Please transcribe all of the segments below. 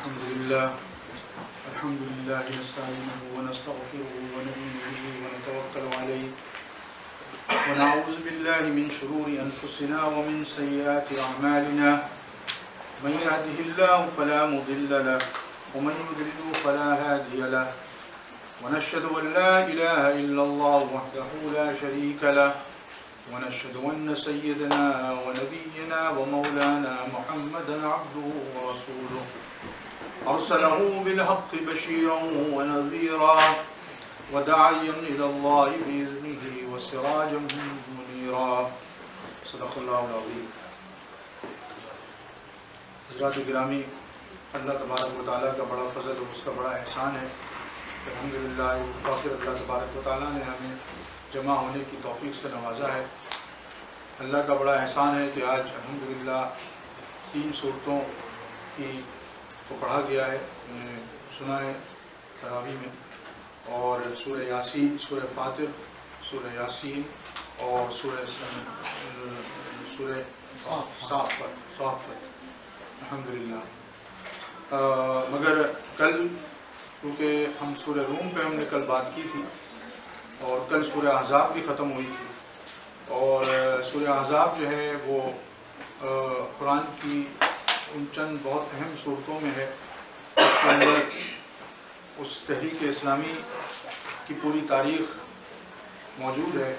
الحمد لله نستعينه ونستغفره ونؤمن به ونتوكل عليه ونعوذ بالله من شرور أنفسنا ومن سيئات أعمالنا من يهده الله فلا مضل له ومن يضلل فلا هادي له ونشهد أن لا إله إلا الله وحده لا شريك له ونشهد أن سيدنا ونبينا ومولانا محمدا عبده ورسوله أرسله بالحق بشيرا ونذيرا وداعيا إلى الله بإذنه وسراجا منيرا صدق الله العظيم. حضرات گرامی، اللہ تبارک و تعالیٰ کا بڑا فضل اور اس کا بڑا احسان ہے. الحمدللہ فاخر اللہ تبارک و تعالیٰ نے ہمیں جمع ہونے کی توفیق سے نوازا ہے. اللہ کا بڑا احسان ہے کہ آج الحمدللہ 3 صورتوں کی کو پڑھا گیا ہے، سنا ہے تراویح میں، اور سورہ یاسین، سورہ فاطر، سورہ یاسین اور سورہ صافت الحمدللہ. مگر کل کیونکہ ہم سورہ روم پہ ہم نے کل بات کی تھی اور کل سورہ احزاب بھی ختم ہوئی تھی، اور سورہ احزاب جو ہے وہ قرآن کی ان چند بہت اہم صورتوں میں ہے. اس کے اندر اس تحریک اسلامی کی پوری تاریخ موجود ہے،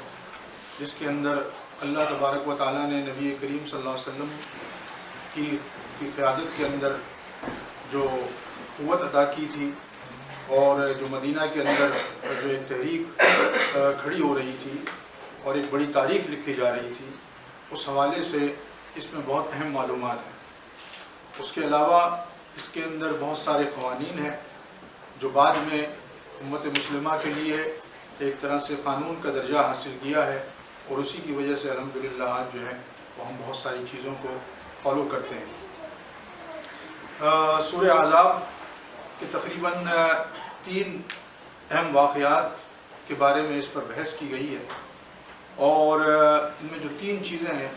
جس کے اندر اللہ تبارک و تعالیٰ نے نبی کریم صلی اللہ علیہ وسلم کی قیادت کے اندر جو قوت عطا کی تھی، اور جو مدینہ کے اندر جو ایک تحریک کھڑی ہو رہی تھی اور ایک بڑی تاریخ لکھی جا رہی تھی، اس حوالے سے اس میں بہت اہم معلومات ہیں. اس کے علاوہ اس کے اندر بہت سارے قوانین ہیں جو بعد میں امت مسلمہ کے لیے ایک طرح سے قانون کا درجہ حاصل کیا ہے، اور اسی کی وجہ سے الحمدللہ آج جو ہے وہ ہم بہت ساری چیزوں کو فالو کرتے ہیں. سورہ احزاب کے تقریباً 3 اہم واقعات کے بارے میں اس پر بحث کی گئی ہے، اور ان میں جو 3 چیزیں ہیں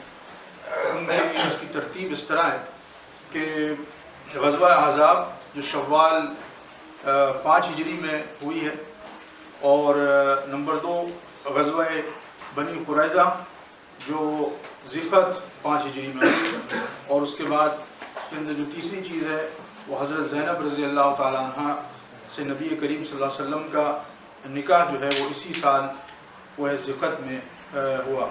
ان میں اس کی ترتیب اس طرح ہے کہ غزوہ احزاب جو شوال 5 ہجری میں ہوئی ہے، اور نمبر 2 غزوہ بنی قریظہ جو ذیقعد 5 ہجری میں ہوئی ہے، اور اس کے بعد اس کے اندر جو تیسری چیز ہے وہ حضرت زینب رضی اللہ تعالیٰ عنہ سے نبی کریم صلی اللہ علیہ وسلم کا نکاح جو ہے وہ اسی سال وہ ہے ذیقعد میں ہوا.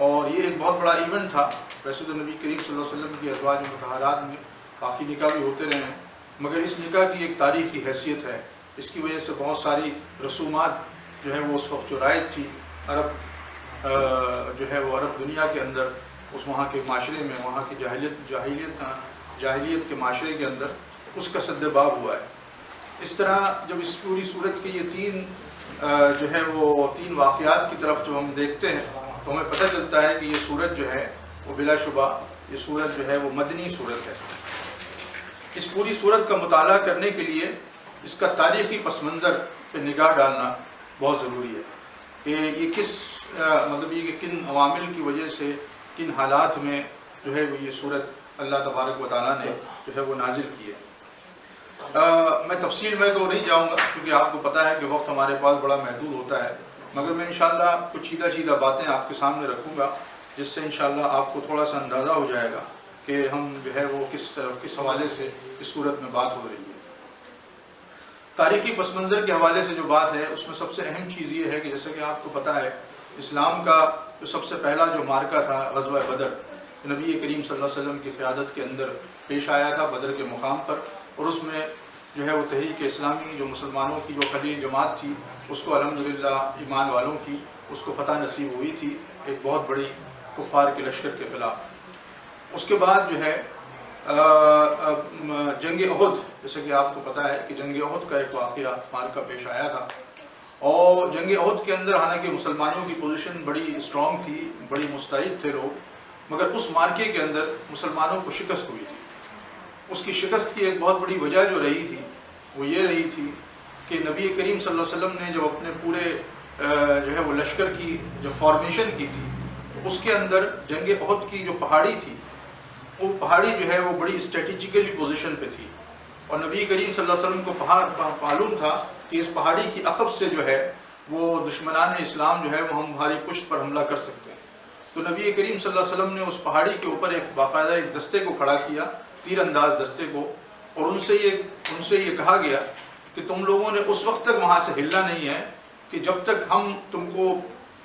اور یہ ایک بہت بڑا ایونٹ تھا. ویسے تو نبی کریم صلی اللہ علیہ وسلم کی ازواج مطہرات میں باقی نکاح بھی ہوتے رہے ہیں، مگر اس نکاح کی ایک تاریخی حیثیت ہے. اس کی وجہ سے بہت ساری رسومات جو ہے وہ اس وقت جو رائج تھی عرب جو ہے وہ عرب دنیا کے اندر، اس وہاں کے معاشرے میں، وہاں کی جاہلیت کے معاشرے کے اندر اس کا سد باب ہوا ہے. اس طرح جب اس پوری صورت کے یہ 3 جو ہے وہ 3 واقعات کی طرف جب ہم دیکھتے ہیں تو ہمیں پتہ چلتا ہے کہ یہ صورت جو ہے وہ بلا شبہ یہ صورت جو ہے وہ مدنی صورت ہے. اس پوری صورت کا مطالعہ کرنے کے لیے اس کا تاریخی پس منظر پہ نگاہ ڈالنا بہت ضروری ہے کہ یہ کس مطلب یہ کہ کن عوامل کی وجہ سے، کن حالات میں جو ہے وہ یہ صورت اللہ تبارک و تعالیٰ نے جو ہے وہ نازل کی ہے. میں تفصیل میں تو نہیں جاؤں گا کیونکہ آپ کو پتہ ہے کہ وقت ہمارے پاس بڑا محدود ہوتا ہے، مگر میں انشاءاللہ کچھ چیدہ باتیں آپ کے سامنے رکھوں گا جس سے انشاءاللہ آپ کو تھوڑا سا اندازہ ہو جائے گا کہ ہم جو ہے وہ کس حوالے سے اس صورت میں بات ہو رہی ہے. تاریخی پس منظر کے حوالے سے جو بات ہے اس میں سب سے اہم چیز یہ ہے کہ جیسے کہ آپ کو پتہ ہے اسلام کا جو سب سے پہلا جو مارکہ تھا غزوہ بدر، نبی کریم صلی اللہ علیہ وسلم کی قیادت کے اندر پیش آیا تھا بدر کے مقام پر، اور اس میں جو ہے وہ تحریک اسلامی جو مسلمانوں کی جو خلیل جماعت تھی اس کو الحمدللہ ایمان والوں کی اس کو فتح نصیب ہوئی تھی ایک بہت بڑی کفار کے لشکر کے خلاف. اس کے بعد جو ہے جنگ احد، جیسے کہ آپ کو پتہ ہے کہ جنگ احد کا ایک واقعہ مارکہ پیش آیا تھا، اور جنگ احد کے اندر حالانکہ مسلمانوں کی پوزیشن بڑی اسٹرانگ تھی، بڑی مستعد تھے لوگ، مگر اس مارکے کے اندر مسلمانوں کو شکست ہوئی تھی. اس کی شکست کی ایک بہت بڑی وجہ جو رہی تھی وہ یہ رہی تھی کہ نبی کریم صلی اللہ علیہ وسلم نے جب اپنے پورے جو ہے وہ لشکر کی جب فارمیشن کی تھی اس کے اندر جنگ احد کی جو پہاڑی تھی وہ پہاڑی جو ہے وہ بڑی اسٹریٹجیکلی پوزیشن پہ تھی، اور نبی کریم صلی اللہ علیہ وسلم کو معلوم تھا کہ اس پہاڑی کی عقب سے جو ہے وہ دشمنان اسلام جو ہے وہ ہماری پشت پر حملہ کر سکتے ہیں۔ تو نبی کریم صلی اللہ علیہ وسلم نے اس پہاڑی کے اوپر ایک باقاعدہ ایک دستے کو کھڑا کیا، تیر انداز دستے کو، اور ان سے یہ کہا گیا کہ تم لوگوں نے اس وقت تک وہاں سے ہلنا نہیں ہے کہ جب تک ہم تم کو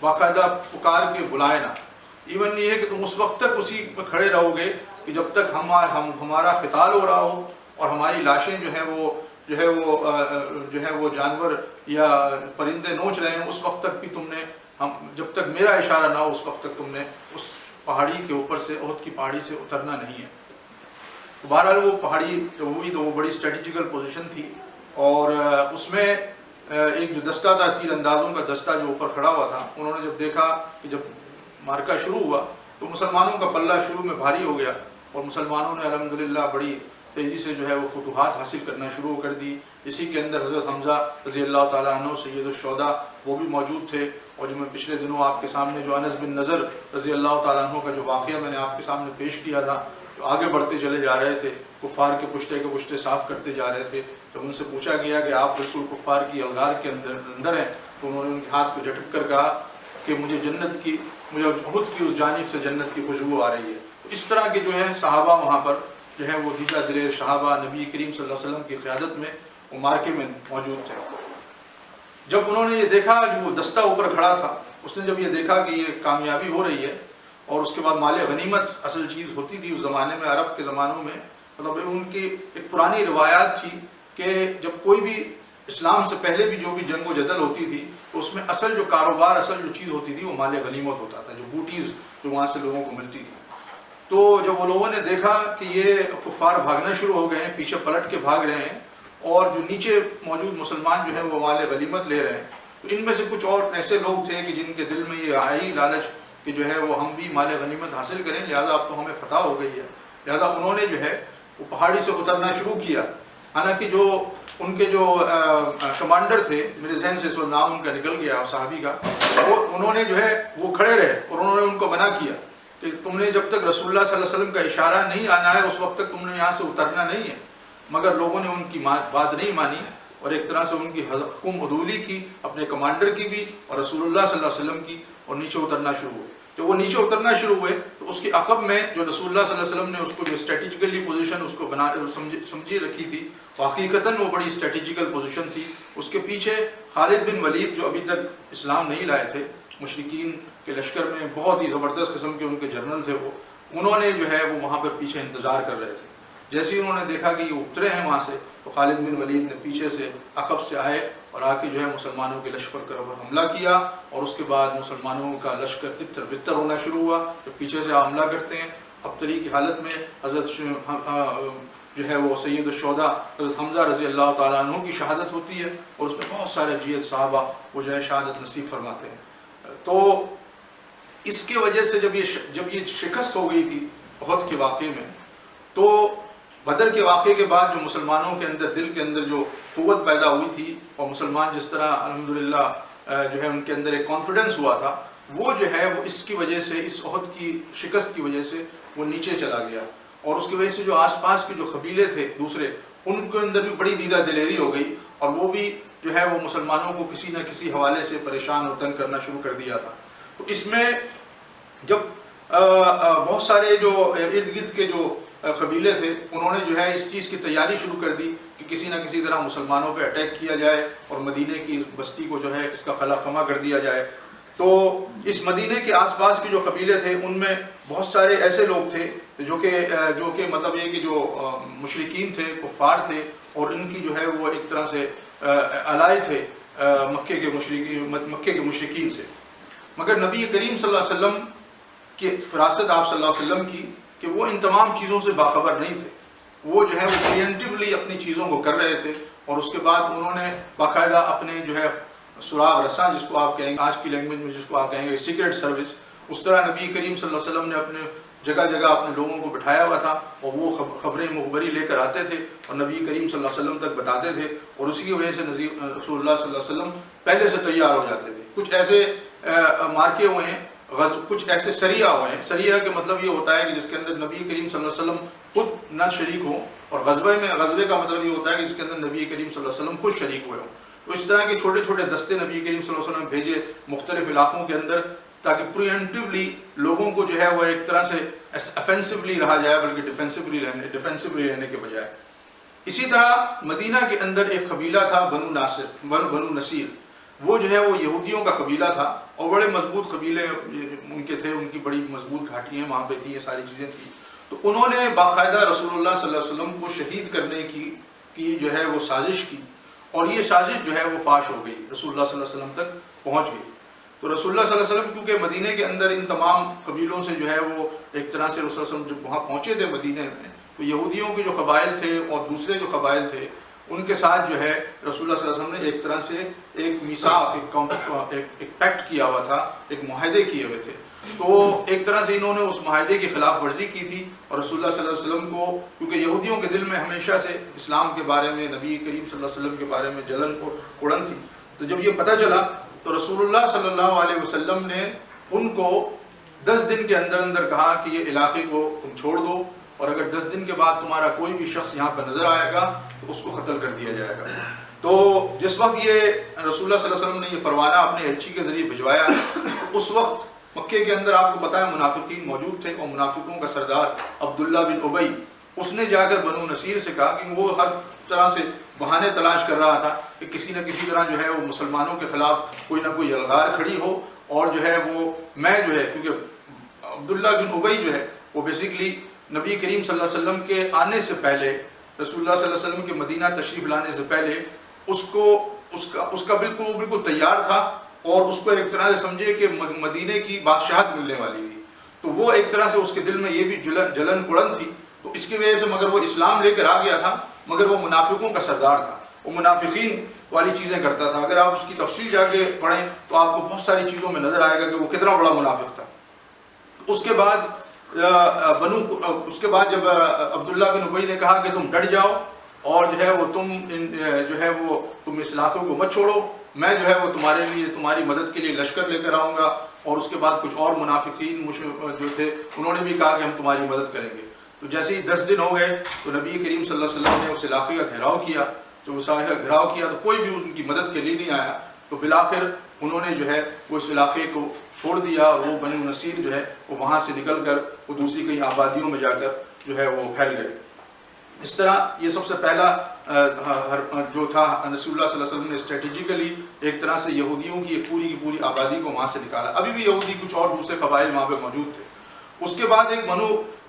باقاعدہ پکار کے بلائے نہ۔ ایون یہ ہے کہ تم اس وقت تک اسی پہ کھڑے رہو گے کہ جب تک ہمارا قتال ہو رہا ہو اور ہماری لاشیں جو ہے وہ جانور یا پرندے نوچ رہے ہیں، اس وقت تک بھی تم نے جب تک میرا اشارہ نہ ہو اس وقت تک تم نے اس پہاڑی کے اوپر سے، احد کی پہاڑی سے اترنا نہیں ہے۔ تو بہرحال وہ پہاڑی جو ہوئی تو وہ بڑی اسٹریٹجیکل پوزیشن تھی، اور اس میں ایک جو دستہ تھا، تیر اندازوں کا دستہ جو اوپر کھڑا ہوا تھا، انہوں نے جب دیکھا کہ جب مارکا شروع ہوا تو مسلمانوں کا پلہ شروع میں بھاری ہو گیا، اور مسلمانوں نے الحمدللہ بڑی تیزی سے جو ہے وہ فتوحات حاصل کرنا شروع کر دی۔ اسی کے اندر حضرت حمزہ رضی اللہ تعالیٰ عنہ سید الشہداء وہ بھی موجود تھے، اور جو میں پچھلے دنوں آپ کے سامنے جو انس بن نضر رضی اللہ تعالیٰ عنہ کا جو واقعہ میں نے آپ کے سامنے پیش کیا تھا، جو آگے بڑھتے چلے جا رہے تھے، کفار کے پشتے صاف کرتے جا رہے تھے، جب ان سے پوچھا گیا کہ آپ بالکل کفار کی الغار کے اندر ہیں، تو انہوں نے ان کے ہاتھ کو جھٹک کر کہا کہ مجھے احد کی اس جانب سے جنت کی خوشبو آ رہی ہے۔ تو اس طرح کے جو ہیں صحابہ وہاں پر جو ہے وہ دیدہ دلیر صحابہ نبی کریم صلی اللہ علیہ وسلم کی قیادت میں وہ مارکے میں موجود تھے۔ جب انہوں نے یہ دیکھا جو وہ دستہ اوپر کھڑا تھا، اس نے جب یہ دیکھا کہ یہ کامیابی ہو رہی ہے، اور اس کے بعد مال غنیمت اصل چیز ہوتی تھی اس زمانے میں، عرب کے زمانوں میں، مطلب ان کی ایک پرانی روایات تھی کہ جب کوئی بھی اسلام سے پہلے بھی جو بھی جنگ و جدل ہوتی تھی تو اس میں اصل جو کاروبار، اصل جو چیز ہوتی تھی وہ مال غنیمت ہوتا تھا، جو بوٹیز جو وہاں سے لوگوں کو ملتی تھی۔ تو جب وہ لوگوں نے دیکھا کہ یہ کفار بھاگنا شروع ہو گئے ہیں، پیچھے پلٹ کے بھاگ رہے ہیں، اور جو نیچے موجود مسلمان جو ہیں وہ مال غنیمت لے رہے ہیں، تو ان میں سے کچھ اور ایسے لوگ تھے کہ جن کے دل میں یہ آئی لالچ کہ جو ہے وہ ہم بھی مال غنیمت حاصل کریں، لہٰذا اب تو ہمیں فتح ہو گئی ہے، لہٰذا انہوں نے جو ہے وہ پہاڑی سے اترنا شروع کیا۔ حالانکہ جو ان کے جو کمانڈر تھے، میرے ذہن سے اس وقت نام ان کا نکل گیا صحابی کا، انہوں نے جو ہے وہ کھڑے رہے اور انہوں نے ان کو منع کیا کہ تم نے جب تک رسول اللہ صلی اللہ علیہ وسلم کا اشارہ نہیں آنا ہے اس وقت تک تم نے یہاں سے اترنا نہیں ہے۔ مگر لوگوں نے ان کی بات نہیں مانی، اور ایک طرح سے ان کی حکم عدولی کی، اپنے کمانڈر کی بھی اور رسول اللہ صلی اللہ علیہ وسلم کی، اور نیچے اترنا شروع ہوئے۔ جب وہ نیچے اترنا شروع ہوئے تو اس کے عقب میں جو رسول اللہ صلی اللہ علیہ وسلم نے اس کو جو اسٹریٹجیکلی پوزیشن اس کو سمجھی رکھی تھی، حقیقتاً وہ بڑی اسٹریٹجیکل پوزیشن تھی۔ اس کے پیچھے خالد بن ولید جو ابھی تک اسلام نہیں لائے تھے، مشرکین کے لشکر میں بہت ہی زبردست قسم کے ان کے جنرل تھے، انہوں نے جو ہے وہ وہاں پر پیچھے انتظار کر رہے تھے۔ جیسے ہی انہوں نے دیکھا کہ یہ اترے ہیں وہاں سے، تو خالد بن ولید نے پیچھے سے عقب سے آئے اور آ کے جو ہے مسلمانوں کے لشکر پر حملہ کیا، اور اس کے بعد مسلمانوں کا لشکر تتر بتر ہونا شروع ہوا۔ جب پیچھے سے حملہ کرتے ہیں، ابتری کی حالت میں حضرت جو ہے وہ سید الشہداء حضرت حمزہ رضی اللہ تعالیٰ عنہ کی شہادت ہوتی ہے، اور اس میں بہت سارے جیت صحابہ وہ جو ہے شہادت نصیب فرماتے ہیں۔ تو اس کی وجہ سے جب یہ شکست ہو گئی تھی احد کے واقعے میں، تو بدر کے واقعے کے بعد جو مسلمانوں کے اندر دل کے اندر جو قوت پیدا ہوئی تھی، اور مسلمان جس طرح الحمدللہ جو ہے ان کے اندر ایک کانفیڈنس ہوا تھا، وہ جو ہے وہ اس کی وجہ سے، اس احد کی شکست کی وجہ سے وہ نیچے چلا گیا، اور اس کی وجہ سے جو آس پاس کے جو قبیلے تھے دوسرے، ان کے اندر بھی بڑی دیدہ دلیری ہو گئی، اور وہ بھی جو ہے وہ مسلمانوں کو کسی نہ کسی حوالے سے پریشان اور تنگ کرنا شروع کر دیا تھا۔ تو اس میں جب بہت سارے جو ارد گرد کے جو قبیلے تھے، انہوں نے جو ہے اس چیز کی تیاری شروع کر دی کہ کسی نہ کسی طرح مسلمانوں پہ اٹیک کیا جائے اور مدینے کی بستی کو جو ہے اس کا خلا خما کر دیا جائے۔ تو اس مدینے کے آس پاس کے جو قبیلے تھے، ان میں بہت سارے ایسے لوگ تھے جو کہ مطلب یہ کہ جو مشرکین تھے، کفار تھے، اور ان کی جو ہے وہ ایک طرح سے الائی تھے مکے کے مشرکین سے۔ مگر نبی کریم صلی اللہ علیہ وسلم کی فراست آپ صلی اللہ علیہ وسلم کی کہ وہ ان تمام چیزوں سے باخبر نہیں تھے، وہ جو ہے وہ پریمپٹیولی اپنی چیزوں کو کر رہے تھے، اور اس کے بعد انہوں نے باقاعدہ اپنے جو ہے سراغ رساں جس کو آپ کہیں گے آج کی لینگویج میں جس کو آپ کہیں گے سیکرٹ سروس، اس طرح نبی کریم صلی اللہ علیہ وسلم نے اپنے جگہ جگہ اپنے لوگوں کو بٹھایا ہوا تھا، اور وہ خبریں مخبری لے کر آتے تھے اور نبی کریم صلی اللہ علیہ وسلم تک بتاتے تھے، اور اسی کی وجہ سے رسول اللہ صلی اللہ علیہ وسلم پہلے سے تیار ہو جاتے تھے۔ کچھ ایسے مارکے ہوئے ہیں کچھ ایسے سریہ ہوئے ہیں. سریہ کا مطلب یہ ہوتا ہے کہ جس کے اندر نبی کریم صلی اللہ علیہ وسلم خود نہ شریک ہوں, اور غزوے کا مطلب یہ ہوتا ہے کہ جس کے اندر نبی کریم صلی اللہ علیہ وسلم خود شریک ہوئے ہوں. تو اس طرح کے چھوٹے چھوٹے دستے نبی کریم صلی اللہ علیہ وسلم بھیجے مختلف علاقوں کے اندر, تاکہ پریمپٹیولی لوگوں کو جو ہے وہ ایک طرح سے افینسولی رہا جائے بلکہ ڈیفینسولی رہنے کے بجائے. اسی طرح مدینہ کے اندر ایک قبیلہ تھا بنو نصیر. وہ جو ہے وہ یہودیوں کا قبیلہ تھا, اور بڑے مضبوط قبیلے ان کے تھے, ان کی بڑی مضبوط گھاٹیاں وہاں پہ تھیں, یہ ساری چیزیں تھیں. تو انہوں نے باقاعدہ رسول اللہ صلی اللہ علیہ وسلم کو شہید کرنے کی جو ہے وہ سازش کی, اور یہ سازش جو ہے وہ فاش ہو گئی, رسول اللہ صلی اللہ علیہ وسلم تک پہنچ گئی. تو رسول اللہ صلی اللہ علیہ وسلم کیونکہ مدینہ کے اندر ان تمام قبیلوں سے جو ہے وہ ایک طرح سے رسول اللہ صلی اللہ علیہ وسلم جب وہاں پہنچے تھے مدینہ میں, تو یہودیوں کے جو قبائل تھے اور دوسرے جو قبائل تھے ان کے ساتھ جو ہے رسول اللہ صلی اللہ علیہ وسلم نے ایک طرح سے ایک میثاق, ایک پیکٹ کیا ہوا تھا, ایک معاہدے کیے ہوئے تھے. تو ایک طرح سے انہوں نے اس معاہدے کی خلاف ورزی کی تھی, اور رسول اللہ صلی اللہ علیہ وسلم کو, کیونکہ یہودیوں کے دل میں ہمیشہ سے اسلام کے بارے میں, نبی کریم صلی اللہ علیہ وسلم کے بارے میں جلن اور اڑن تھی. تو جب یہ پتہ چلا تو رسول اللہ صلی اللہ علیہ وسلم نے ان کو 10 دن کے اندر اندر کہا کہ یہ علاقے کو تم چھوڑ دو, اور اگر 10 دن کے بعد تمہارا کوئی بھی شخص یہاں پر نظر آئے گا تو اس کو قتل کر دیا جائے گا. تو جس وقت یہ رسول اللہ صلی اللہ علیہ وسلم نے یہ پروانہ اپنے ایلچی کے ذریعے بھجوایا, اس وقت مکے کے اندر آپ کو پتہ ہے منافقین موجود تھے, اور منافقوں کا سردار عبداللہ بن ابی, اس نے جا کر بنو نصیر سے کہا کہ وہ ہر طرح سے بہانے تلاش کر رہا تھا کہ کسی نہ کسی طرح جو ہے وہ مسلمانوں کے خلاف کوئی نہ کوئی یلغار کھڑی ہو, اور جو ہے وہ میں جو ہے, کیونکہ عبداللہ بن ابی جو ہے وہ بیسیکلی نبی کریم صلی اللہ علیہ وسلم کے آنے سے پہلے, رسول اللہ صلی اللہ علیہ وسلم کے مدینہ تشریف لانے سے پہلے اس کا بالکل تیار تھا, اور اس کو ایک طرح سے سمجھے کہ مدینے کی بادشاہت ملنے والی تھی. تو وہ ایک طرح سے اس کے دل میں یہ بھی جلن کڑن تھی. تو اس کی وجہ سے مگر وہ اسلام لے کر آ گیا تھا, مگر وہ منافقوں کا سردار تھا, وہ منافقین والی چیزیں کرتا تھا. اگر آپ اس کی تفصیل جا کے پڑھیں تو آپ کو بہت ساری چیزوں میں نظر آئے گا کہ وہ کتنا بڑا منافق تھا. اس کے بعد جب عبداللہ بن ابی نے کہا کہ تم ڈٹ جاؤ, اور جو ہے وہ تم اس علاقے کو مت چھوڑو, میں جو ہے وہ تمہارے لیے, تمہاری مدد کے لیے لشکر لے کر آؤں گا. اور اس کے بعد کچھ اور منافقین جو تھے انہوں نے بھی کہا کہ ہم تمہاری مدد کریں گے. تو جیسے ہی 10 دن ہو گئے تو نبی کریم صلی اللہ علیہ وسلم نے اس علاقے کا گھیراؤ کیا. تو اس علاقے کا گھیراؤ کیا تو کوئی بھی ان کی مدد کے لیے نہیں آیا. تو بالآخر انہوں نے جو ہے وہ اس علاقے کو چھوڑ دیا, اور وہ بنو نصیر جو ہے وہ وہاں سے نکل کر وہ دوسری کئی آبادیوں میں جا کر جو ہے وہ پھیل گئے. اس طرح یہ سب سے پہلا جو تھا رسول اللہ صلی اللہ علیہ وسلم نے اسٹریٹجیکلی ایک طرح سے یہودیوں کی پوری کی پوری آبادی کو وہاں سے نکالا. ابھی بھی یہودی کچھ اور دوسرے قبائل وہاں پہ موجود تھے. اس کے بعد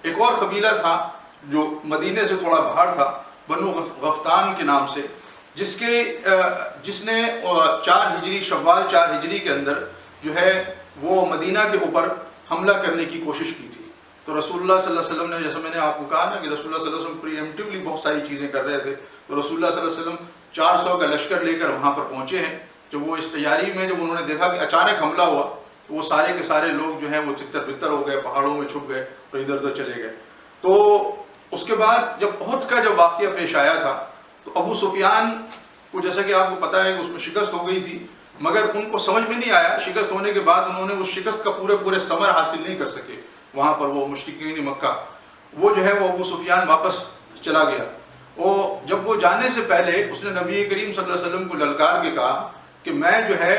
ایک اور قبیلہ تھا جو مدینے سے تھوڑا باہر تھا, بنو غفتان کے نام سے, جس نے 4 ہجری شوال 4 ہجری کے اندر جو ہے وہ مدینہ کے اوپر حملہ کرنے کی کوشش کی تھی. تو رسول اللہ صلی اللہ علیہ وسلم نے, جیسے میں نے آپ کو کہا نا کہ رسول اللہ صلی اللہ علیہ وسلم پریمپٹیولی بہت ساری چیزیں کر رہے تھے, تو رسول اللہ صلی اللہ علیہ وسلم 400 کا لشکر لے کر وہاں پر پہنچے ہیں. جب وہ اس تیاری میں جب انہوں نے دیکھا کہ اچانک حملہ ہوا تو وہ سارے کے سارے لوگ جو ہیں وہ چتر بتر ہو گئے, پہاڑوں میں چھپ گئے اور ادھر ادھر چلے گئے. تو اس کے بعد جب احد کا جب واقعہ پیش آیا تھا تو ابو سفیان کو, جیسا کہ آپ کو پتہ ہے کہ اس میں شکست ہو گئی تھی, مگر ان کو سمجھ میں نہیں آیا. شکست ہونے کے بعد انہوں نے اس شکست کا پورے ثمر حاصل نہیں کر سکے. وہاں پر وہ مشرکین مکہ, وہ جو ہے وہ ابو سفیان واپس چلا گیا. اور جب وہ جانے سے پہلے اس نے نبی کریم صلی اللہ علیہ وسلم کو للکار کے کہا کہ میں جو ہے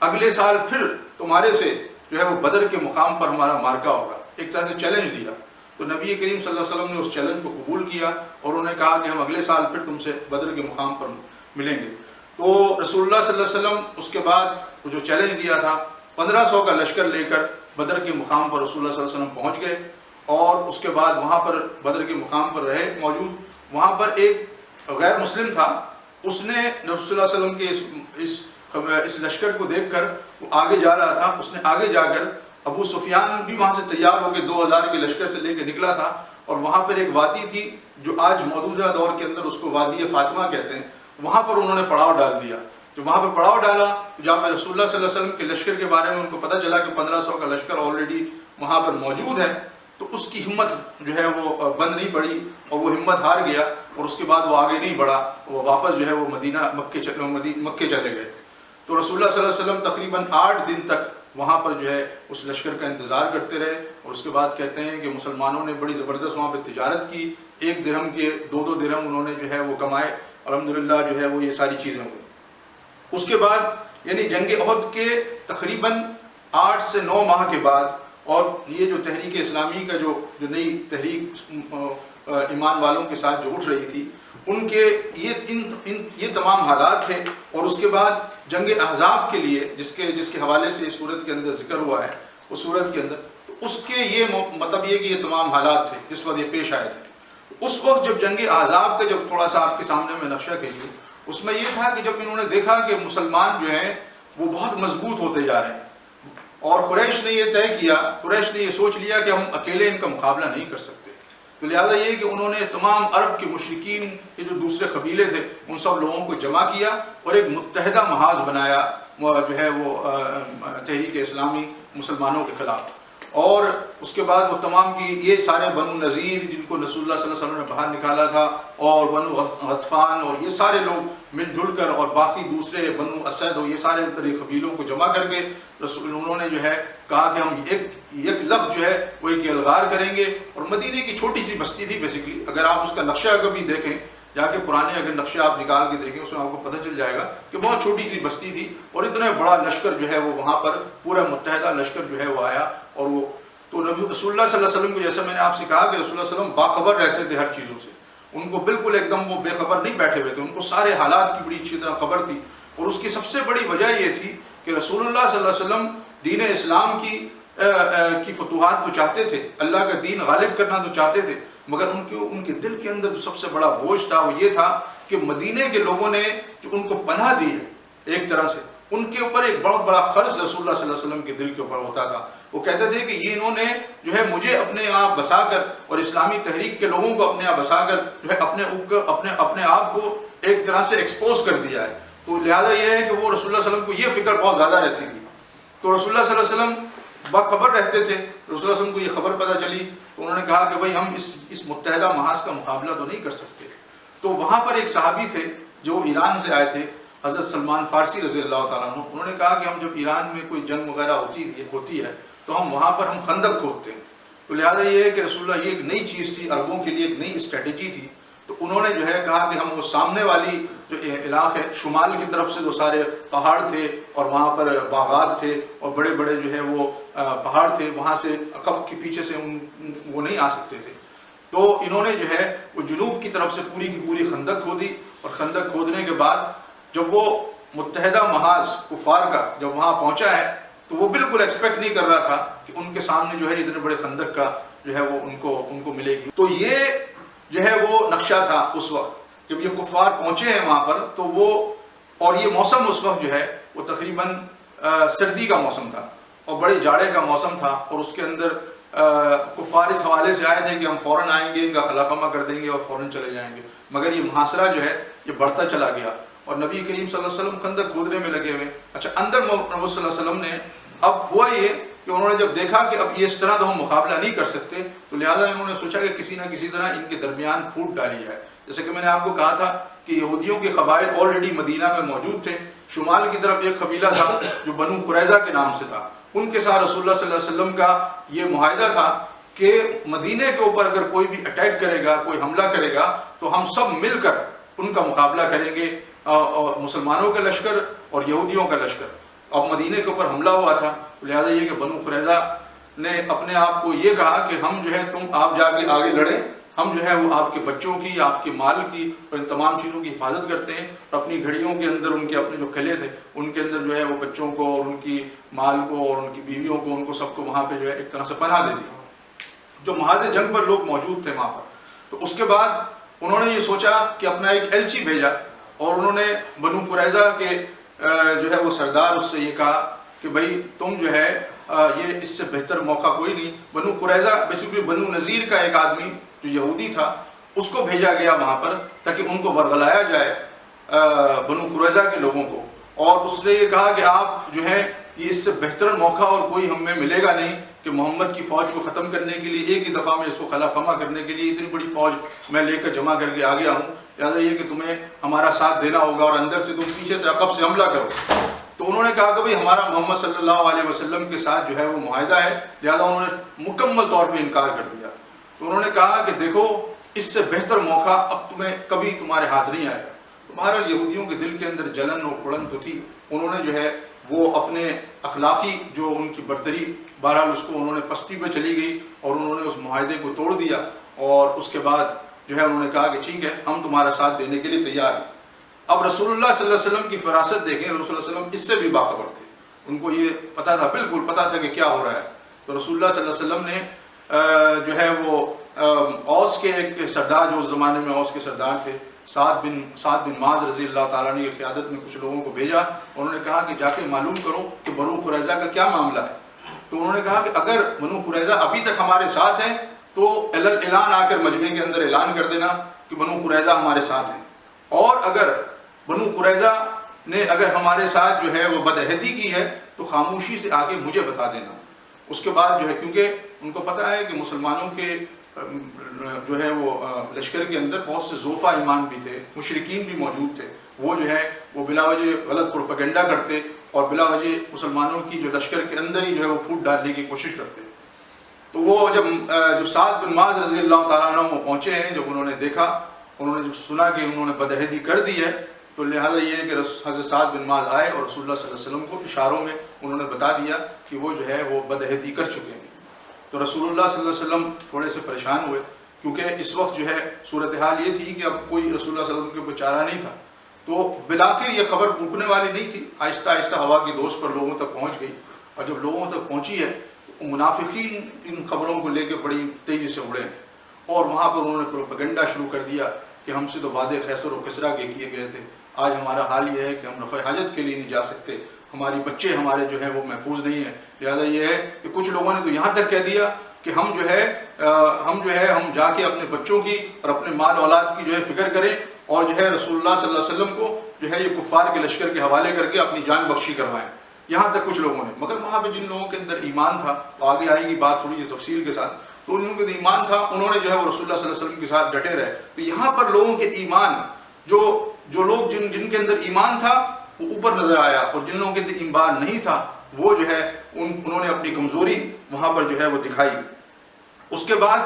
اگلے سال پھر تمہارے سے جو ہے وہ بدر کے مقام پر ہمارا مارکا ہوگا. ایک طرح سے چیلنج دیا. تو نبی کریم صلی اللہ علیہ وسلم نے اس چیلنج کو قبول کیا, اور انہوں نے کہا کہ ہم اگلے سال پھر تم سے بدر کے مقام پر ملیں گے. تو رسول اللہ صلی اللہ علیہ وسلم اس کے بعد وہ جو چیلنج دیا تھا 1500 کا لشکر لے کر بدر کے مقام پر رسول اللہ صلی اللہ علیہ وسلم پہنچ گئے, اور اس کے بعد وہاں پر بدر کے مقام پر رہے موجود. وہاں پر ایک غیر مسلم تھا, اس نے رسول اللہ علیہ وسلم کے اس لشکر کو دیکھ کر وہ آگے جا رہا تھا. اس نے آگے جا کر, ابو سفیان بھی وہاں سے تیار ہو کے 2000 کے لشکر سے لے کے نکلا تھا, اور وہاں پر ایک وادی تھی جو آج موجودہ دور کے اندر اس کو وادی فاطمہ کہتے ہیں, وہاں پر انہوں نے پڑاؤ ڈال دیا. جو وہاں پہ پڑاؤ ڈالا, جہاں پہ رسول اللہ صلی اللہ علیہ وسلم کے لشکر کے بارے میں ان کو پتہ چلا کہ 1500 کا لشکر آلریڈی وہاں پر موجود ہے, تو اس کی ہمت جو ہے وہ بند نہیں پڑی, اور وہ ہمت ہار گیا, اور اس کے بعد وہ آگے نہیں بڑھا, وہ واپس جو ہے وہ مکے چلے گئے. تو رسول اللہ صلی اللہ علیہ وسلم تقریباً 8 دن تک وہاں پر جو ہے اس لشکر کا انتظار کرتے رہے، اور اس کے بعد کہتے ہیں کہ مسلمانوں نے بڑی زبردست وہاں پہ تجارت کی، 1 درہم کے 2 درہم انہوں نے جو ہے وہ کمائے، الحمدللہ جو ہے وہ یہ ساری چیزیں ہوئی۔ اس کے بعد یعنی جنگ احد کے تقریباً 8 سے 9 ماہ کے بعد، اور یہ جو تحریک اسلامی کا جو نئی تحریک ایمان والوں کے ساتھ جو اٹھ رہی تھی، ان کے یہ تمام حالات تھے۔ اور اس کے بعد جنگ احزاب کے لیے جس کے حوالے سے اس صورت کے اندر ذکر ہوا ہے، اس صورت کے اندر تو اس کے یہ مطلب یہ کہ یہ تمام حالات تھے جس وقت یہ پیش آئے تھے۔ اس وقت جب جنگ احزاب کا جب تھوڑا سا آپ کے سامنے میں نقشہ کھینچوں، اس میں یہ تھا کہ جب انہوں نے دیکھا کہ مسلمان جو ہیں وہ بہت مضبوط ہوتے جا رہے ہیں، اور قریش نے یہ طے کیا، قریش نے یہ سوچ لیا کہ ہم اکیلے ان کا مقابلہ نہیں کر سکتے، تو لہٰذا یہ کہ انہوں نے تمام عرب کے مشرکین کے جو دوسرے قبیلے تھے ان سب لوگوں کو جمع کیا اور ایک متحدہ محاذ بنایا جو ہے وہ تحریک اسلامی مسلمانوں کے خلاف۔ اور اس کے بعد وہ تمام کی یہ سارے بنو نذیر جن کو رسول اللہ صلی اللہ علیہ وسلم نے باہر نکالا تھا، اور بنو غطفان، اور یہ سارے لوگ مل جل کر، اور باقی دوسرے بنو اسد اور یہ سارے قبیلوں کو جمع کر کے انہوں نے جو ہے کہا کہ ہم ایک لفظ جو ہے وہ ایک الغار کریں گے۔ اور مدینے کی چھوٹی سی بستی تھی بیسیکلی، اگر آپ اس کا نقشہ کبھی دیکھیں، جا کے پرانے اگر نقشہ آپ نکال کے دیکھیں اس میں آپ کو پتہ چل جائے گا کہ بہت چھوٹی سی بستی تھی، اور اتنا بڑا لشکر جو ہے وہ وہاں پر پورا متحدہ لشکر جو ہے وہ آیا۔ اور وہ تو نبی رسول اللہ صلی اللہ علیہ وسلم کو، جیسے میں نے آپ سے کہا کہ رسول اللہ صلی اللہ علیہ وسلم باخبر رہتے تھے ہر چیزوں سے، ان کو بالکل ایک دم وہ بے خبر نہیں بیٹھے ہوئے تھے، ان کو سارے حالات کی بڑی اچھی طرح خبر تھی۔ اور اس کی سب سے بڑی وجہ یہ تھی کہ رسول اللہ صلی اللہ علیہ وسلم دین اسلام کی فتوحات تو چاہتے تھے، اللہ کا دین غالب کرنا تو چاہتے تھے، مگر ان کے دل کے اندر جو سب سے بڑا بوجھ تھا وہ یہ تھا کہ مدینے کے لوگوں نے جو ان کو پناہ دی ہے ایک طرح سے، ان کے اوپر ایک بہت بڑا قرض رسول اللہ صلی اللہ علیہ وسلم کے دل کے اوپر ہوتا تھا۔ وہ کہتے تھے کہ یہ انہوں نے جو ہے مجھے اپنے یہاں بسا کر اور اسلامی تحریک کے لوگوں کو اپنے یہاں بسا کر جو ہے اپنے آپ کو ایک طرح سے ایکسپوز کر دیا ہے، تو لہٰذا یہ ہے کہ وہ رسول اللہ صلی اللہ علیہ وسلم کو یہ فکر بہت زیادہ رہتی تھی۔ تو رسول اللہ صلی اللہ علیہ وسلم باخبر رہتے تھے، رسول اللہ علیہ وسلم کو یہ خبر پتہ چلی تو انہوں نے کہا کہ بھائی ہم اس متحدہ محاذ کا مقابلہ تو نہیں کر سکتے۔ تو وہاں پر ایک صحابی تھے جو ایران سے آئے تھے، حضرت سلمان فارسی رضی اللہ تعالیٰ عنہ، انہوں نے کہا کہ ہم جب ایران میں کوئی جنگ وغیرہ ہوتی ہے تو ہم وہاں پر ہم خندق کھودتے ہیں، تو لہٰذا یہ ہے کہ رسول اللہ یہ ایک نئی چیز تھی، عربوں کے لیے ایک نئی اسٹریٹجی تھی، تو انہوں نے جو ہے کہا کہ ہم وہ سامنے والی جو علاقے شمال کی طرف سے جو سارے پہاڑ تھے اور وہاں پر باغات تھے اور بڑے بڑے جو ہے وہ پہاڑ تھے، وہاں سے عقب کے پیچھے سے وہ نہیں آ سکتے تھے، تو انہوں نے جو ہے وہ جنوب کی طرف سے پوری کی پوری خندق کھودی، اور خندق کھودنے کے بعد جب وہ متحدہ محاذ کفار کا جب وہاں پہنچا ہے تو وہ بالکل ایکسپیکٹ نہیں کر رہا تھا کہ ان کے سامنے جو ہے اتنے بڑے خندق کا جو ہے وہ ان کو ملے گی۔ تو یہ جو ہے وہ نقشہ تھا اس وقت جب یہ کفار پہنچے ہیں وہاں پر، تو وہ اور یہ موسم اس وقت جو ہے وہ تقریباً سردی کا موسم تھا اور بڑے جاڑے کا موسم تھا، اور اس کے اندر کفار اس حوالے سے آئے تھے کہ ہم فوراً آئیں گے، ان کا خلا خمہ کر دیں گے اور فوراً چلے جائیں گے، مگر یہ محاصرہ جو ہے یہ بڑھتا چلا گیا اور نبی کریم صلی اللہ علیہ وسلم خندق کھودنے میں لگے ہوئے۔ اچھا، اندر نبی صلی اللہ علیہ وسلم نے اب ہوا یہ کہ انہوں نے جب دیکھا کہ اب یہ اس طرح تو ہم مقابلہ نہیں کر سکتے، تو لہٰذا انہوں نے سوچا کہ کسی نہ کسی طرح ان کے درمیان پھوٹ ڈالی جائے۔ جیسے کہ میں نے آپ کو کہا تھا کہ یہودیوں کے قبائل آلریڈی مدینہ میں موجود تھے، شمال کی طرف ایک قبیلہ تھا جو بنو قریظہ کے نام سے تھا، ان کے ساتھ رسول اللہ صلی اللہ علیہ وسلم کا یہ معاہدہ تھا کہ مدینے کے اوپر اگر کوئی بھی اٹیک کرے گا، کوئی حملہ کرے گا، تو ہم سب مل کر ان کا مقابلہ کریں گے، اور مسلمانوں کا لشکر اور یہودیوں کا لشکر۔ اب مدینے کے اوپر حملہ ہوا تھا، لہٰذا یہ کہ بنو قریظہ نے اپنے آپ کو یہ کہا کہ ہم جو ہے آپ جا کے آگے لڑیں، ہم جو ہے وہ آپ کے بچوں کی، آپ کے مال کی اور ان تمام چیزوں کی حفاظت کرتے ہیں، اور اپنی گھڑیوں کے اندر ان کے اپنے جو قلعے تھے ان کے اندر جو ہے وہ بچوں کو اور ان کی مال کو اور ان کی بیویوں کو، ان کو سب کو وہاں پہ جو ہے ایک طرح سے پناہ دے دی، جو محاذ جنگ پر لوگ موجود تھے وہاں پر۔ تو اس کے بعد انہوں نے یہ سوچا کہ اپنا ایک ایلچی بھیجا، اور انہوں نے بنو قریظہ کے جو ہے وہ سردار اس سے یہ کہا کہ بھائی تم جو ہے یہ اس سے بہتر موقع کوئی نہیں۔ بنو قریظہ بیسیکلی بنو نذیر کا ایک آدمی جو یہودی تھا اس کو بھیجا گیا وہاں پر تاکہ ان کو ورغلایا جائے بنو قریظہ کے لوگوں کو، اور اس نے یہ کہا کہ آپ جو ہے یہ اس سے بہتر موقع اور کوئی ہمیں ملے گا نہیں کہ محمد کی فوج کو ختم کرنے کے لیے ایک ہی دفعہ میں اس کو خلا فما کرنے کے لیے اتنی بڑی فوج میں لے کر جمع کر کے آ گیا ہوں، لہٰذا یہ کہ تمہیں ہمارا ساتھ دینا ہوگا اور اندر سے تم پیچھے سے عقب سے حملہ کرو۔ تو انہوں نے کہا کہ بھئی ہمارا محمد صلی اللہ علیہ وسلم کے ساتھ جو ہے وہ معاہدہ ہے، لہذا انہوں نے مکمل طور پہ انکار کر دیا۔ تو انہوں نے کہا کہ دیکھو اس سے بہتر موقع اب تمہیں کبھی تمہارے ہاتھ نہیں آئے گا۔ تو بہرحال یہودیوں کے دل کے اندر جلن اور کڑن تو تھی، انہوں نے جو ہے وہ اپنے اخلاقی جو ان کی برتری، بہرحال اس کو انہوں نے پستی پہ چلی گئی اور انہوں نے اس معاہدے کو توڑ دیا، اور اس کے بعد جو ہے انہوں نے کہا کہ ٹھیک ہے ہم تمہارا ساتھ دینے کے لیے تیار ہیں۔ اب رسول اللہ صلی اللہ علیہ وسلم کی فراست دیکھیں، رسول اللہ صلی اللہ علیہ وسلم اس سے بھی باخبر تھے، ان کو یہ پتہ تھا، بالکل پتہ تھا کہ کیا ہو رہا ہے۔ تو رسول اللہ صلی اللہ علیہ وسلم نے جو ہے وہ اوس کے ایک سردار، جو اس زمانے میں اوس کے سردار تھے، سعد بن معاذ رضی اللہ تعالیٰ عنہ کی قیادت میں کچھ لوگوں کو بھیجا، انہوں نے کہا کہ جا کے معلوم کرو کہ بنو قریظہ کا کیا معاملہ ہے۔ تو انہوں نے کہا کہ اگر بنو قریظہ ابھی تک ہمارے ساتھ ہیں تو اعلان آ کر مجمع کے اندر اعلان کر دینا کہ بنو قریظہ ہمارے ساتھ ہیں، اور اگر بنو قریظہ نے اگر ہمارے ساتھ جو ہے وہ بدعہدی کی ہے تو خاموشی سے آ کے مجھے بتا دینا۔ اس کے بعد جو ہے کیونکہ ان کو پتہ ہے کہ مسلمانوں کے جو ہے وہ لشکر کے اندر بہت سے زوفہ ایمان بھی تھے، مشرکین بھی موجود تھے، وہ جو ہے وہ بلا وجہ غلط پروپیگنڈا کرتے اور بلا وجہ مسلمانوں کی جو لشکر کے اندر ہی جو ہے وہ پھوٹ ڈالنے کی کوشش کرتے۔ تو وہ جب سعد بن معاذ رضی اللہ تعالیٰ عنہ وہ پہنچے ہیں، جب انہوں نے دیکھا، انہوں نے جب سنا کہ انہوں نے بدعہدی کر دی ہے، تو لہٰذا یہ ہے کہ حضرت سعد بن معاذ آئے اور رسول اللہ صلی اللہ علیہ وسلم کو اشاروں میں انہوں نے بتا دیا کہ وہ جو ہے وہ بدعہدی کر چکے ہیں۔ تو رسول اللہ صلی اللہ علیہ وسلم تھوڑے سے پریشان ہوئے، کیونکہ اس وقت جو ہے صورتحال یہ تھی کہ اب کوئی رسول اللہ صلی اللہ علیہ وسلم کے کوئی چارہ نہیں تھا۔ تو بلاخر یہ خبر رکنے والی نہیں تھی، آہستہ آہستہ ہوا کی دوست پر لوگوں تک پہنچ گئی، اور جب لوگوں تک پہنچی ہے تو منافقین ان خبروں کو لے کے بڑی تیزی سے اڑے ہیں، اور وہاں پر انہوں نے پروپیگنڈا شروع کر دیا کہ ہم سے تو وعدے خیسر و کسریٰ کے کیے گئے تھے، آج ہمارا حال یہ ہے کہ ہم رفع حاجت کے لیے نہیں جا سکتے، ہماری بچے ہمارے جو ہیں وہ محفوظ نہیں ہیں۔ لہٰذا یہ ہے کہ کچھ لوگوں نے تو یہاں تک کہہ دیا کہ ہم جا کے اپنے بچوں کی اور اپنے مال اولاد کی جو ہے فکر کریں، اور جو ہے رسول اللہ صلی اللہ علیہ وسلم کو جو ہے یہ کفار کے لشکر کے حوالے کر کے اپنی جان بخشی کروائیں، یہاں تک کچھ لوگوں نے۔ مگر وہاں پہ جن لوگوں کے اندر ایمان تھا، آگے آئے گی بات تھوڑی سی تفصیل کے ساتھ، تو ان لوگوں کے ایمان تھا، انہوں نے جو ہے وہ رسول اللہ صلی اللہ علیہ وسلم کے ساتھ ڈٹے رہے۔ تو یہاں پر لوگوں کے ایمان، جو لوگ جن کے اندر ایمان تھا وہ اوپر نظر آیا، اور جن لوگوں کے اندر ایمان نہیں تھا وہ جو ہے انہوں نے اپنی کمزوری وہاں پر جو ہے وہ دکھائی۔ اس کے بعد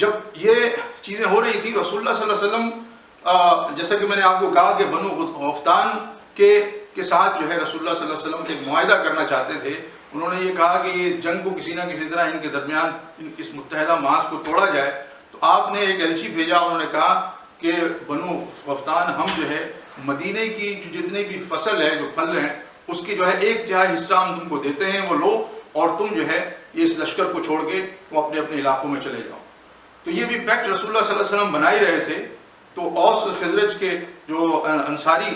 جب یہ چیزیں ہو رہی تھی، رسول اللہ صلی اللہ علیہ وسلم جیسا کہ میں نے آپ کو کہا کہ بنو غطفان کے ساتھ جو ہے رسول اللہ صلی اللہ علیہ وسلم ایک معاہدہ کرنا چاہتے تھے۔ انہوں نے یہ کہا کہ یہ جنگ کو کسی نہ کسی طرح ان کے درمیان اس متحدہ محاذ کو توڑا جائے۔ تو آپ نے ایک ایلچی بھیجا، انہوں نے کہا کہ بنو غطفان ہم جو ہے مدینے کی جو جتنے بھی فصل ہے، جو پھل ہیں، اس کی جو ہے 1/3 حصہ ہم تم کو دیتے ہیں، وہ لو، اور تم جو ہے یہ اس لشکر کو چھوڑ کے وہ اپنے اپنے علاقوں میں چلے جاؤ۔ تو یہ بھی پیکٹ رسول اللہ صلی اللہ علیہ وسلم بنا ہی رہے تھے۔ تو اوس خزرج کے جو انصاری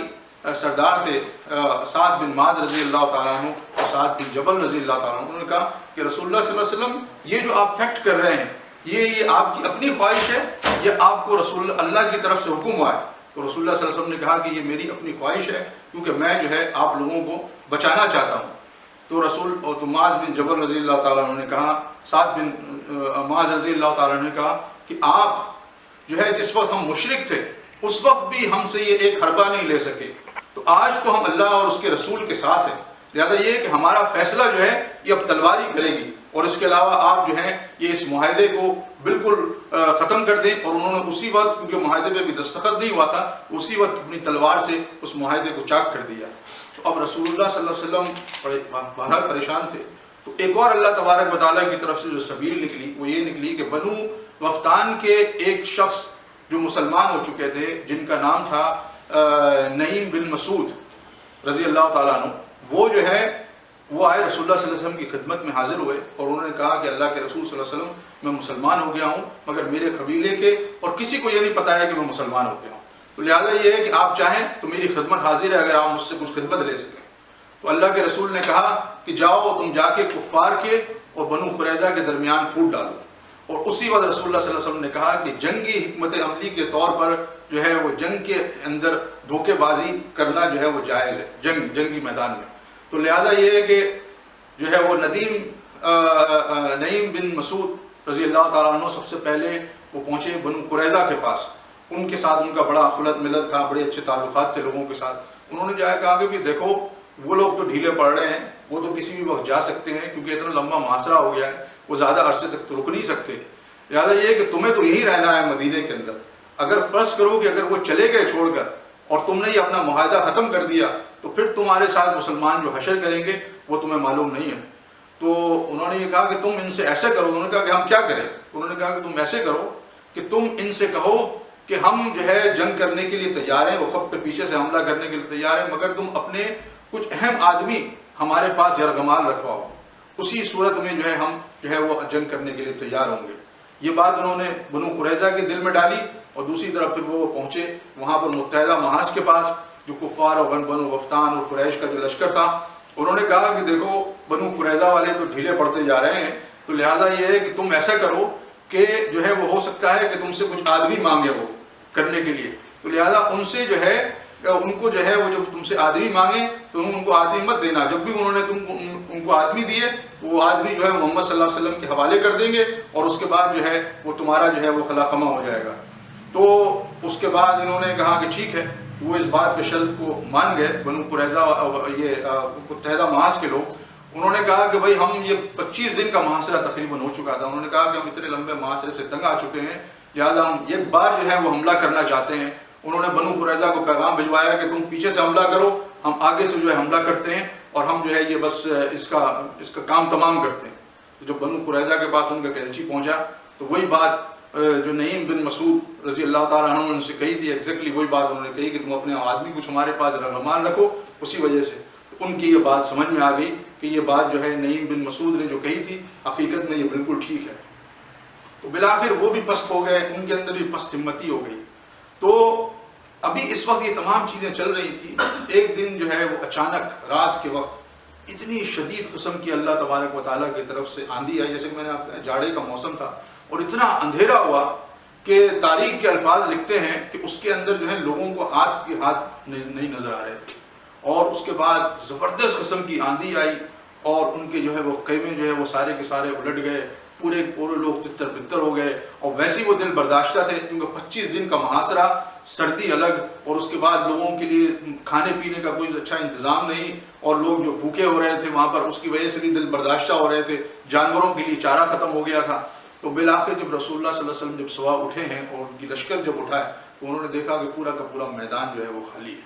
سردار تھے، سعد بن معاذ رضی اللہ تعالیٰ عنہ اور سعد بن جبل رضی اللہ تعالیٰ عنہ، انہوں نے کہا کہ رسول اللہ صلی اللہ علیہ وسلم یہ جو آپ پیکٹ کر رہے ہیں یہ آپ کی اپنی خواہش ہے یا آپ کو رسول اللہ کی طرف سے حکم ہوا ہے؟ تو رسول اللہ صلی اللہ علیہ وسلم نے کہا کہ یہ میری اپنی خواہش ہے، کیونکہ میں جو ہے آپ لوگوں کو بچانا چاہتا ہوں۔ تو معاذ بن جبل رضی اللہ تعالیٰ عنہ نے کہا، سعد بن معاذ رضی اللہ تعالیٰ عنہ نے کہا کہ آپ جو ہے جس وقت ہم مشرک تھے اس وقت بھی ہم سے یہ ایک حربہ نہیں لے سکے، تو آج تو ہم اللہ اور اس کے رسول کے ساتھ ہیں، لہٰذا یہ کہ ہمارا فیصلہ جو ہے یہ اب تلوار ہی کرے گی، اور اس کے علاوہ آپ جو ہیں یہ اس معاہدے کو بالکل ختم کر دیں۔ اور انہوں نے اسی وقت، کیونکہ معاہدے پہ بھی دستخط نہیں ہوا تھا، اسی وقت اپنی تلوار سے اس معاہدے کو چاک کر دیا۔ تو اب رسول اللہ صلی اللہ علیہ وسلم بہرحال پریشان تھے۔ تو ایک اور اللہ تبارک و تعالیٰ کی طرف سے جو سبیل نکلی وہ یہ نکلی کہ بنو غطفان کے ایک شخص جو مسلمان ہو چکے تھے، جن کا نام تھا نعیم بن مسعود رضی اللہ تعالیٰ عنہ، وہ جو ہے وہ آئے رسول اللہ صلی اللہ علیہ وسلم کی خدمت میں حاضر ہوئے، اور انہوں نے کہا کہ اللہ کے رسول صلی اللہ علیہ وسلم میں مسلمان ہو گیا ہوں، مگر میرے قبیلے کے اور کسی کو یہ نہیں پتا ہے کہ میں مسلمان ہو گیا ہوں، تو لہٰذا یہ ہے کہ آپ چاہیں تو میری خدمت حاضر ہے، اگر آپ مجھ سے کچھ خدمت لے سکیں۔ تو اللہ کے رسول نے کہا کہ جاؤ تم جا کے کفار کے اور بنو قریظہ کے درمیان پھوٹ ڈالو۔ اور اسی وقت رسول اللہ صلی اللہ علیہ وسلم نے کہا کہ جنگی حکمت عملی کے طور پر جو ہے وہ جنگ کے اندر دھوکے بازی کرنا جو ہے وہ جائز ہے جنگی میدان میں۔ تو لہٰذا یہ ہے کہ جو ہے وہ نعیم بن مسعود رضی اللہ تعالیٰ عنہ سب سے پہلے وہ پہنچے بنو قریظہ کے پاس، ان کے ساتھ ان کا بڑا خلط ملت تھا، بڑے اچھے تعلقات تھے لوگوں کے ساتھ۔ انہوں نے جا کے کہا کہ دیکھو وہ لوگ تو ڈھیلے پڑ رہے ہیں، وہ تو کسی بھی وقت جا سکتے ہیں کیونکہ اتنا لمبا محاصرہ ہو گیا ہے، وہ زیادہ عرصے تک تو رک نہیں سکتے. لہٰذا یہ ہے کہ تمہیں تو یہی رہنا ہے مدینے کے اندر. اگر فرض کرو کہ اگر وہ چلے گئے چھوڑ کر اور تم نے یہ اپنا معاہدہ ختم کر دیا تو پھر تمہارے ساتھ مسلمان جو حشر کریں گے وہ تمہیں معلوم نہیں ہے. تو انہوں نے یہ کہا کہ تم ان سے ایسے کرو. انہوں نے کہا کہ ہم کیا کریں؟ انہوں نے کہا کہ تم ایسے کرو کہ تم ان سے کہو کہ ہم جو ہے جنگ کرنے کے لیے تیار ہیں، اخب پہ پیچھے سے حملہ کرنے کے لیے تیار ہیں، مگر تم اپنے کچھ اہم آدمی ہمارے پاس یرغمال رکھواؤ، اسی صورت میں جو ہے ہم جو ہے وہ جنگ کرنے کے لیے تیار ہوں گے. یہ بات انہوں نے بنو قریظہ کے دل میں ڈالی اور دوسری طرف پھر وہ پہنچے وہاں پر متحدہ محاذ کے پاس جو کفار اور بنو غطفان اور قریش کا جو لشکر تھا. انہوں نے کہا کہ دیکھو بنو قریظہ والے تو ڈھیلے پڑتے جا رہے ہیں، تو لہٰذا یہ ہے کہ تم ایسا کرو کہ جو ہے وہ ہو سکتا ہے کہ تم سے کچھ آدمی مانگے وہ کرنے کے لیے، تو لہٰذا ان سے جو ہے ان کو جو ہے وہ جب تم سے آدمی مانگیں تو ان کو آدمی مت دینا. جب بھی انہوں نے ان کو آدمی دیے وہ آدمی جو ہے محمد صلی اللہ علیہ وسلم کے حوالے کر دیں گے اور اس کے بعد جو ہے وہ تمہارا جو ہے وہ خلا خما ہو جائے گا. تو اس کے بعد انہوں نے کہا کہ ٹھیک ہے. وہ اس بات کے شرط کو مان گئے بنو قریظہ یہ متحدہ محاذ کے لوگ. انہوں نے کہا کہ بھائی ہم یہ 25 دن کا محاصرہ تقریباً ہو چکا تھا. انہوں نے کہا کہ ہم اتنے لمبے محاصرے سے تنگ آ چکے ہیں، لہٰذا ہم ایک بار جو ہے وہ حملہ کرنا چاہتے ہیں. انہوں نے بنو قریظہ کو پیغام بھجوایا کہ تم پیچھے سے حملہ کرو، ہم آگے سے جو ہے حملہ کرتے ہیں اور ہم جو ہے یہ بس اس کا کام تمام کرتے ہیں. تو جب بنو قریظہ کے پاس ان کا کیلچی پہنچا تو وہی بات جو نعیم بن مسعود رضی اللہ تعالیٰ عنہ نے ان سے کہی تھی، ایگزیکٹلی وہی بات انہوں نے کہی کہ تم اپنے آدمی کچھ ہمارے پاس رغمان رکھو. اسی وجہ سے تو ان کی یہ بات سمجھ میں آ گئی کہ یہ بات جو ہے نعیم بن مسعود نے جو کہی تھی حقیقت میں یہ بالکل ٹھیک ہے. تو بالآخر وہ بھی پست ہو گئے، ان کے اندر بھی پست ہمتی ہو گئی. تو ابھی اس وقت یہ تمام چیزیں چل رہی تھی. ایک دن جو ہے وہ اچانک رات کے وقت اتنی شدید قسم کی اللہ تبارک و تعالیٰ کی طرف سے آندھی آئی، جیسے کہ میں نے آپ جاڑے کا موسم تھا اور اتنا اندھیرا ہوا کہ تاریخ کے الفاظ لکھتے ہیں کہ اس کے اندر جو ہے لوگوں کو ہاتھ نہیں نظر آ رہے تھے. اور اس کے بعد زبردست قسم کی آندھی آئی اور ان کے جو ہے وہ خیمے جو ہے وہ سارے کے سارے الٹ گئے، پورے لوگ تتر بتر ہو گئے. اور ویسے وہ دل برداشتہ تھے کیونکہ 25 دن کا محاصرہ، سردی الگ، اور اس کے بعد لوگوں کے لیے کھانے پینے کا کوئی اچھا انتظام نہیں اور لوگ جو بھوکے ہو رہے تھے وہاں پر، اس کی وجہ سے بھی دل برداشتہ ہو رہے تھے. جانوروں کے لیے چارہ ختم ہو گیا تھا. تو بالآخر جب رسول اللہ صلی اللہ علیہ وسلم جب صبح اٹھے ہیں اور ان کی لشکر جب اٹھا ہے تو انہوں نے دیکھا کہ پورا کا پورا میدان جو ہے وہ خالی ہے.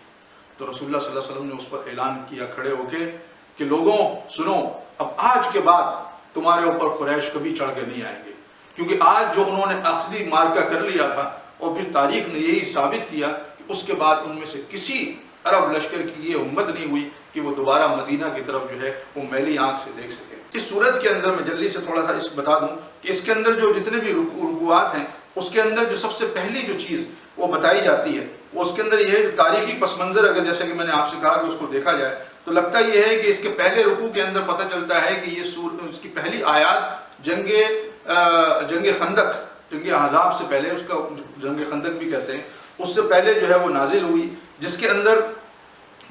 تو رسول اللہ صلی اللہ علیہ وسلم نے اس پر اعلان کیا کھڑے ہو کے کہ لوگوں سنو، اب آج کے بعد تمہارے اوپر قریش کبھی چڑھ کے نہیں آئیں گے، کیونکہ آج جو انہوں نے آخری مارکہ کر لیا تھا اور پھر تاریخ نے یہی ثابت کیا کہ اس کے بعد ان میں سے کسی عرب لشکر کی یہ ہمت نہیں ہوئی کہ وہ دوبارہ مدینہ کی طرف جو ہے وہ میلی آنکھ سے دیکھ سکے. اس صورت کے اندر میں جلدی سے تھوڑا سا بتا دوں کہ اس کے اندر جو جتنے بھی رکوعات ہیں اس کے اندر جو سب سے پہلی جو چیز وہ بتائی جاتی ہے وہ اس کے اندر یہ ہے کہ تاریخی پس منظر اگر جیسے کہ میں نے آپ سے کہا کہ اس کو دیکھا جائے تو لگتا یہ ہے کہ اس کے پہلے رکوع کے اندر پتہ چلتا ہے کہ یہ اس کی پہلی آیات جنگ خندق، جنگ احزاب سے پہلے، اس کا جنگ خندق بھی کہتے ہیں، اس سے پہلے جو ہے وہ نازل ہوئی، جس کے اندر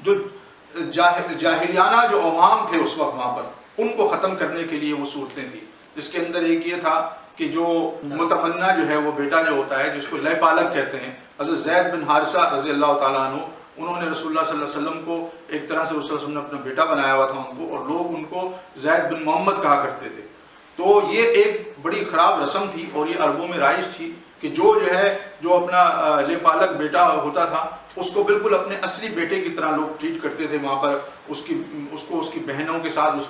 جو جاہلیانہ جو عوام تھے اس وقت وہاں پر ان کو ختم کرنے کے لیے وہ صورتیں تھیں. جس کے اندر ایک یہ تھا کہ جو متمنا جو ہے وہ بیٹا جو ہوتا ہے جس کو لے پالک کہتے ہیں، حضرت زید بن حارثہ رضی اللہ تعالیٰ عنہ، انہوں نے رسول اللہ صلی اللہ علیہ وسلم کو ایک طرح سے رسول اللہ صلی اللہ علیہ وسلم نے اپنا بیٹا بنایا ہوا تھا ان کو، اور لوگ ان کو زید بن محمد کہا کرتے تھے. تو یہ ایک بڑی خراب رسم تھی اور یہ عربوں میں رائج تھی کہ جو اپنا لے پالک بیٹا ہوتا تھا اس کو بالکل اپنے اصلی بیٹے کی طرح لوگ ٹریٹ کرتے تھے. وہاں پر اس کی بہنوں کے ساتھ اس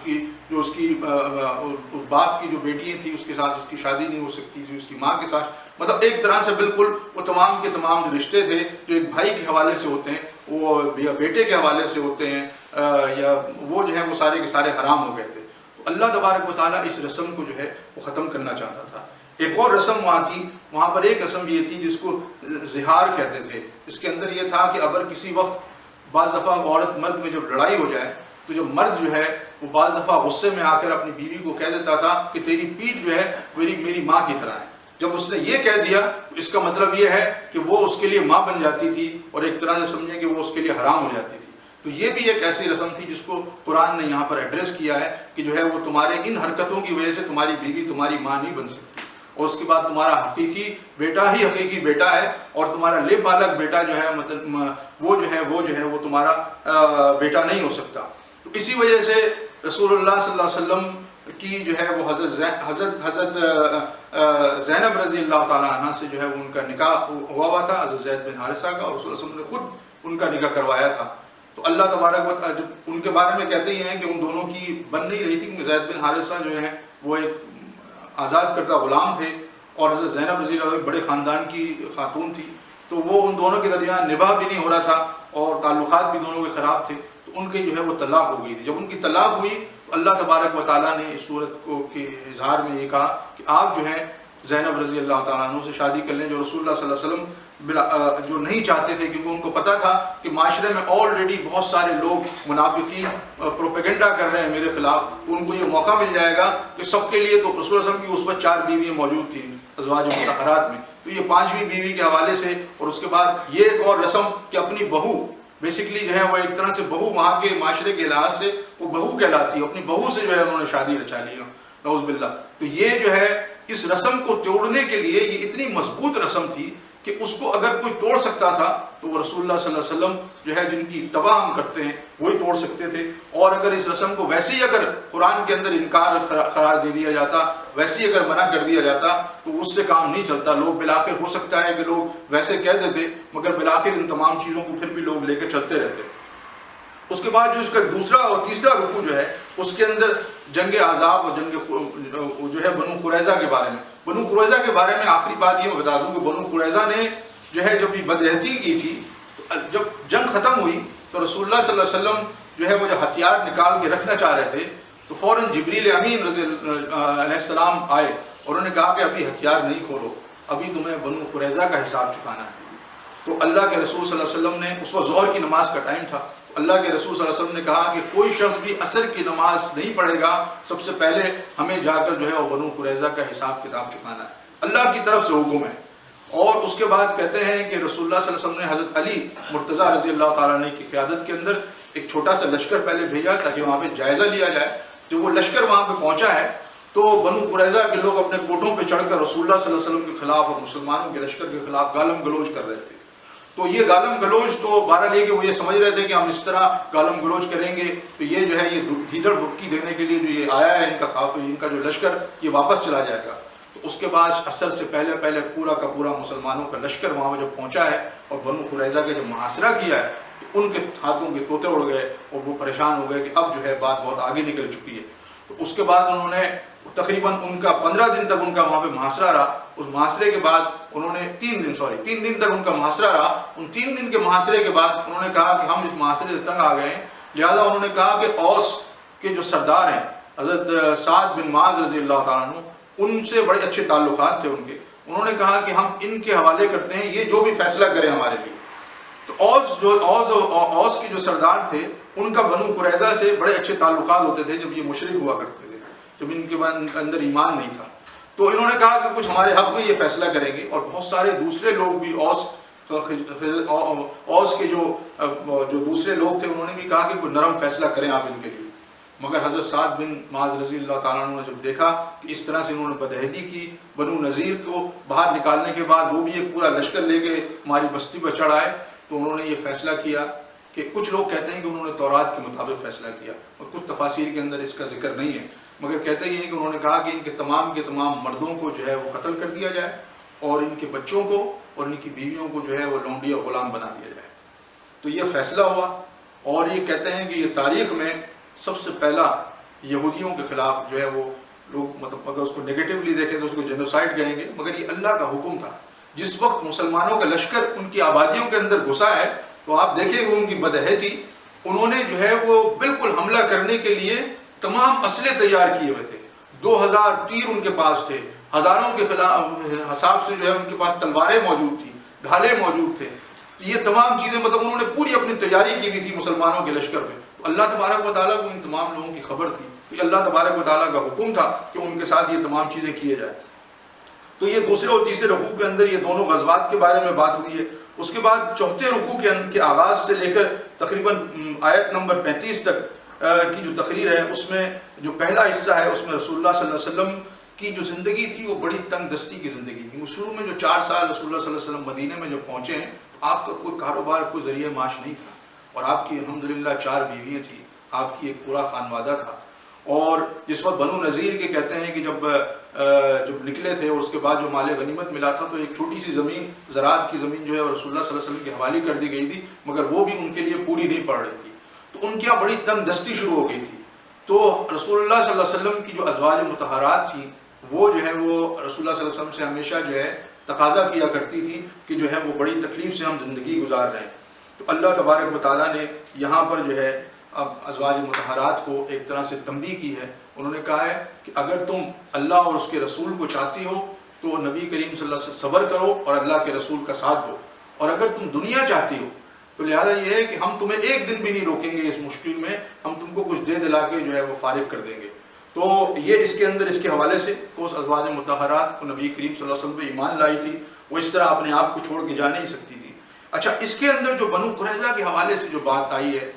باپ کی جو بیٹیاں تھیں اس کے ساتھ اس کی شادی نہیں ہو سکتی تھی، اس کی ماں کے ساتھ، مطلب ایک طرح سے بالکل وہ تمام کے تمام جو رشتے تھے جو ایک بھائی کے حوالے سے ہوتے ہیں وہ یا بیٹے کے حوالے سے ہوتے ہیں یا وہ جو ہے وہ سارے کے سارے حرام ہو گئے تھے. تو اللہ تبارک و تعالیٰ اس رسم کو جو ہے وہ ختم کرنا چاہتا تھا. ایک اور رسم وہاں تھی، وہاں پر ایک رسم یہ تھی جس کو زہار کہتے تھے. اس کے اندر یہ تھا کہ اگر کسی وقت بعض دفعہ عورت مرد میں جب لڑائی ہو جائے تو جو مرد جو ہے وہ بعض دفعہ غصے میں آ کر اپنی بیوی کو کہہ دیتا تھا کہ تیری پیٹھ جو ہے میری ماں کی طرح ہے. جب اس نے یہ کہہ دیا اس کا مطلب یہ ہے کہ وہ اس کے لیے ماں بن جاتی تھی اور ایک طرح سے سمجھیں کہ وہ اس کے لیے حرام ہو جاتی تھی. تو یہ بھی ایک ایسی رسم تھی جس کو قرآن نے یہاں پر ایڈریس کیا ہے کہ جو ہے وہ تمہارے ان حرکتوں کی وجہ سے تمہاری بیوی تمہاری ماں نہیں بن سکتی، اور اس کے بعد تمہارا حقیقی بیٹا ہی حقیقی بیٹا ہے اور تمہارا لے پالک بیٹا جو ہے وہ تمہارا بیٹا نہیں ہو سکتا. تو اسی وجہ سے رسول اللہ صلی اللہ علیہ وسلم کی جو ہے وہ حضرت زینب رضی اللہ تعالیٰ عنہ سے جو ہے ان کا نکاح ہوا تھا، حضرت زید بن حارثہ کا، اور رسول اللہ صلی اللہ علیہ وسلم نے خود ان کا نکاح کروایا تھا. تو اللہ تبارک و تعالیٰ ان کے بارے میں کہتے ہی ہیں کہ ان دونوں کی بن نہیں رہی تھی، کیونکہ زید بن حارثہ جو ہیں وہ ایک آزاد کردہ غلام تھے اور حضرت زینب رضی اللہ عنہ بڑے خاندان کی خاتون تھی، تو وہ ان دونوں کے درمیان نباہ بھی نہیں ہو رہا تھا اور تعلقات بھی دونوں کے خراب تھے. تو ان کی جو ہے وہ طلاق ہو گئی تھی. جب ان کی طلاق ہوئی تو اللہ تبارک و تعالیٰ نے اس صورت کو کے اظہار میں یہ کہا کہ آپ جو ہے زینب رضی اللہ تعالیٰ عنہ سے شادی کر لیں، جو رسول اللہ صلی اللہ علیہ وسلم جو نہیں چاہتے تھے، کیونکہ ان کو پتا تھا کہ معاشرے میں آلریڈی بہت سارے لوگ منافقین پروپیگنڈا کر رہے ہیں میرے خلاف، تو ان کو یہ موقع مل جائے گا کہ سب کے لیے. تو رسول اللہ صلی اللہ علیہ وسلم کی اس وقت 4 بیویاں موجود تھیں ازواج مطہرات میں، تو یہ 5ویں بیوی کے حوالے سے. اور اس کے بعد یہ ایک اور رسم کہ اپنی بہو بیسکلی جو ہے وہ ایک طرح سے بہو وہاں کے معاشرے کے لحاظ سے وہ بہو کہلاتی ہے، اپنی بہو سے جو ہے انہوں نے شادی رچا لی، نعوذ باللہ. تو یہ جو ہے اس رسم کو توڑنے کے لیے یہ اتنی مضبوط رسم تھی کہ اس کو اگر کوئی توڑ سکتا تھا تو وہ رسول اللہ صلی اللہ علیہ وسلم جو ہے جن کی اتباع ہم کرتے ہیں وہی توڑ سکتے تھے. اور اگر اس رسم کو ویسے ہی اگر قرآن کے اندر انکار قرار دے دیا جاتا، ویسے ہی اگر منع کر دیا جاتا تو اس سے کام نہیں چلتا. لوگ بالآخر ہو سکتا ہے کہ لوگ ویسے کہہ دیتے، مگر بالآخر ان تمام چیزوں کو پھر بھی لوگ لے کے چلتے رہتے. اس کے بعد جو اس کا دوسرا اور تیسرا رکوع جو ہے اس کے اندر جنگ احزاب اور جنگ جو ہے بنو قریظہ کے بارے میں. بنو قریظہ کے بارے میں آخری بات یہ میں بتا دوں کہ بنو قریظہ نے جو ہے جب یہ بدعہدی کی تھی، جب جنگ ختم ہوئی تو رسول اللہ صلی اللہ علیہ وسلم جو ہے وہ جو ہتھیار نکال کے رکھنا چاہ رہے تھے تو فوراً جبریل امین رضی علیہ السلام آئے اور انہوں نے کہا کہ ابھی ہتھیار نہیں کھولو، ابھی تمہیں بنو قریظہ کا حساب چکانا ہے. تو اللہ کے رسول صلی اللہ علیہ وسلم نے اس وقت ظہر کی نماز کا ٹائم تھا، اللہ کے رسول صلی اللہ علیہ وسلم نے کہا کہ کوئی شخص بھی عصر کی نماز نہیں پڑھے گا، سب سے پہلے ہمیں جا کر جو ہے وہ بنو قریظہ کا حساب کتاب چکانا ہے. اللہ کی طرف سے حکم ہے. اور اس کے بعد کہتے ہیں کہ رسول اللہ صلی اللہ علیہ وسلم نے حضرت علی مرتضیٰ رضی اللہ تعالیٰ عنہ کی قیادت کے اندر ایک چھوٹا سا لشکر پہلے بھیجا تاکہ وہاں پہ جائزہ لیا جائے. جو وہ لشکر وہاں پہ پہنچا ہے تو بنو قریظہ کے لوگ اپنے کوٹھوں پہ چڑھ کر رسول اللہ صلی اللہ علیہ وسلم کے خلاف اور مسلمانوں کے لشکر کے خلاف گالم گلوچ کر رہے تھے. تو یہ گالم گلوچ تو بہرحال یہ کہ وہ یہ سمجھ رہے تھے کہ ہم اس طرح گالم گلوچ کریں گے تو یہ جو ہے یہ ہیڈر بھٹکی دینے کے لیے جو یہ آیا ہے ان کا جو لشکر یہ واپس چلا جائے گا. تو اس کے بعد عصر سے پہلے پورا کا پورا مسلمانوں کا لشکر وہاں پہ جب پہنچا ہے اور بنو قریظہ کا جب محاصرہ کیا ہے تو ان کے ہاتھوں کے طوطے اڑ گئے اور وہ پریشان ہو گئے کہ اب جو ہے بات بہت آگے نکل چکی ہے. تو اس کے بعد انہوں نے تقریباً ان کا 15 دن تک ان کا وہاں پہ محاصرہ رہا. اس محاصرے کے بعد انہوں نے 3 دن تک ان کا محاصرہ رہا. ان 3 دن کے محاصرے کے بعد انہوں نے کہا کہ ہم اس محاصرے سے تنگ آ گئے ہیں، لہذا انہوں نے کہا کہ اوس کے جو سردار ہیں حضرت سعد بن معاذ رضی اللہ تعالیٰ عنہ، ان سے بڑے اچھے تعلقات تھے ان کے. انہوں نے کہا کہ ہم ان کے حوالے کرتے ہیں، یہ جو بھی فیصلہ کریں ہمارے لیے. تو اوس کے جو سردار تھے ان کا بنو قریظہ سے بڑے اچھے تعلقات ہوتے تھے جب یہ مشرک ہوا کرتے تھے، جب ان کے اندر ایمان نہیں تھا. تو انہوں نے کہا کہ کچھ ہمارے حق میں یہ فیصلہ کریں گے. اور بہت سارے دوسرے لوگ بھی اوس کے جو دوسرے لوگ تھے انہوں نے بھی کہا کہ کوئی نرم فیصلہ کریں آپ ان کے لیے. مگر حضرت سعد بن معاذ رضی اللہ تعالیٰ عنہ نے جب دیکھا کہ اس طرح سے انہوں نے بدعہدی کی، بنو نذیر کو باہر نکالنے کے بعد وہ بھی ایک پورا لشکر لے کے ہماری بستی پر چڑھ آئے، تو انہوں نے یہ فیصلہ کیا کہ کچھ لوگ کہتے ہیں کہ انہوں نے تورات کے مطابق فیصلہ کیا اور کچھ تفاسیر کے اندر اس کا ذکر نہیں ہے، مگر کہتے یہ ہیں کہ انہوں نے کہا کہ ان کے تمام مردوں کو جو ہے وہ قتل کر دیا جائے اور ان کے بچوں کو اور ان کی بیویوں کو جو ہے وہ لونڈی اور غلام بنا دیا جائے. تو یہ فیصلہ ہوا. اور یہ کہتے ہیں کہ یہ تاریخ میں سب سے پہلا یہودیوں کے خلاف جو ہے وہ لوگ مطلب اگر اس کو نیگیٹولی دیکھیں تو اس کو جینوسائیڈ کہیں گے، مگر یہ اللہ کا حکم تھا. جس وقت مسلمانوں کا لشکر ان کی آبادیوں کے اندر گھسا ہے تو آپ دیکھیں گے ان کی بدعہدی، انہوں نے جو ہے وہ بالکل حملہ کرنے کے لیے تمام اسلحے تیار کیے ہوئے تھے. 2000 تیر ان کے پاس تھے، ہزاروں کے خلاف حساب سے جو ہے ان کے پاس تلواریں موجود تھیں، ڈھالیں موجود تھے. یہ تمام چیزیں مطلب انہوں نے پوری اپنی تیاری کی ہوئی تھی مسلمانوں کے لشکر میں. تو اللہ تبارک و تعالیٰ کو ان تمام لوگوں کی خبر تھی، یہ اللہ تبارک و تعالیٰ کا حکم تھا کہ ان کے ساتھ یہ تمام چیزیں کیے جائیں. تو یہ دوسرے اور تیسرے رکوع کے اندر یہ دونوں غزوات کے بارے میں بات ہوئی ہے. اس کے بعد چوتھے رکوع کے آغاز سے لے کر تقریباً آیت نمبر 35 تک کی جو تقریر ہے اس میں جو پہلا حصہ ہے اس میں رسول اللہ صلی اللہ علیہ وسلم کی جو زندگی تھی وہ بڑی تنگ دستی کی زندگی تھی. وہ شروع میں جو 4 سال رسول اللہ صلی اللہ علیہ وسلم مدینے میں جب پہنچے ہیں آپ کا کوئی کاروبار کوئی ذریعہ معاش نہیں تھا اور آپ کی الحمدللہ 4 بیویاں تھیں آپ کی ایک پورا خانوادہ تھا. اور جس وقت بنو نذیر کے کہتے ہیں کہ جب نکلے تھے اور اس کے بعد جو مال غنیمت ملا تھا تو ایک چھوٹی سی زمین زراعت کی زمین جو ہے رسول اللہ صلی اللہ علیہ وسلم کے حوالے کر دی گئی تھی، مگر وہ بھی ان کے لیے پوری نہیں پڑ رہی تھی. تو ان کی یہاں بڑی تنگ دستی شروع ہو گئی تھی. تو رسول اللہ صلی اللہ علیہ وسلم کی جو ازواج مطہرات تھیں وہ جو ہے وہ رسول اللہ صلی اللہ علیہ وسلم سے ہمیشہ جو ہے تقاضا کیا کرتی تھی کہ جو ہے وہ بڑی تکلیف سے ہم زندگی گزار رہے ہیں. تو اللہ تبارک و تعالیٰ نے یہاں پر جو ہے اب ازواج مطہرات کو ایک طرح سے تنبیہ کی ہے. انہوں نے کہا ہے کہ اگر تم اللہ اور اس کے رسول کو چاہتی ہو تو نبی کریم صلی اللہ علیہ وسلم صبر کرو اور اللہ کے رسول کا ساتھ دو، اور اگر تم دنیا چاہتی ہو تو لہٰذا یہ ہے کہ ہم تمہیں ایک دن بھی نہیں روکیں گے اس مشکل میں، ہم تم کو کچھ دے دلا کے جو ہے وہ فارغ کر دیں گے. تو یہ اس کے اندر اس کے حوالے سے کوس ازواج مطہرات کو نبی کریم صلی اللہ علیہ وسلم پہ ایمان لائی تھی، وہ اس طرح اپنے آپ کو چھوڑ کے جا نہیں سکتی تھی. اچھا، اس کے اندر جو بنو قریظہ کے حوالے سے جو بات آئی ہے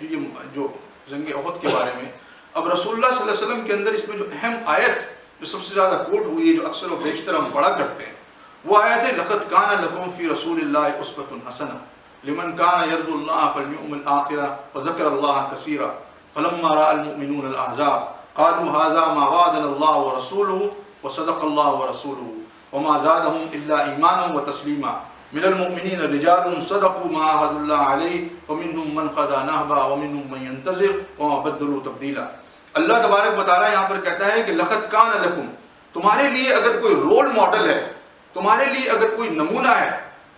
جو جنگ احد کے بارے میں، اب رسول اللہ صلی اللہ علیہ وسلم کے اندر اس میں جو اہم آیت جو سب سے زیادہ کوٹ ہوئی ہے، جو اکثر و بیشتر ہم پڑھا کرتے ہیں، وہ آیت ہے لقد کان لکم فی رسول اللہ اسوۃ حسنہ لمن کان یرجو اللہ والیوم الآخر وذکر اللہ کثیرا فلما رأى المؤمنون الاحزاب قالوا هذا ما وعدنا الله ورسوله وصدق الله ورسوله وما زادهم الا ایمانا وتسلیما من المؤمنین رجال صدقوا ما عاهدوا الله علیہ ومنهم من قضى نحبه ومنهم من ينتظر وما بدلوا تبدیلا. اللہ تبارک و تعالیٰ یہاں پر کہتا ہے کہ لقد کان لکم، تمہارے لیے اگر کوئی رول ماڈل ہے، تمہارے لیے اگر کوئی نمونہ ہے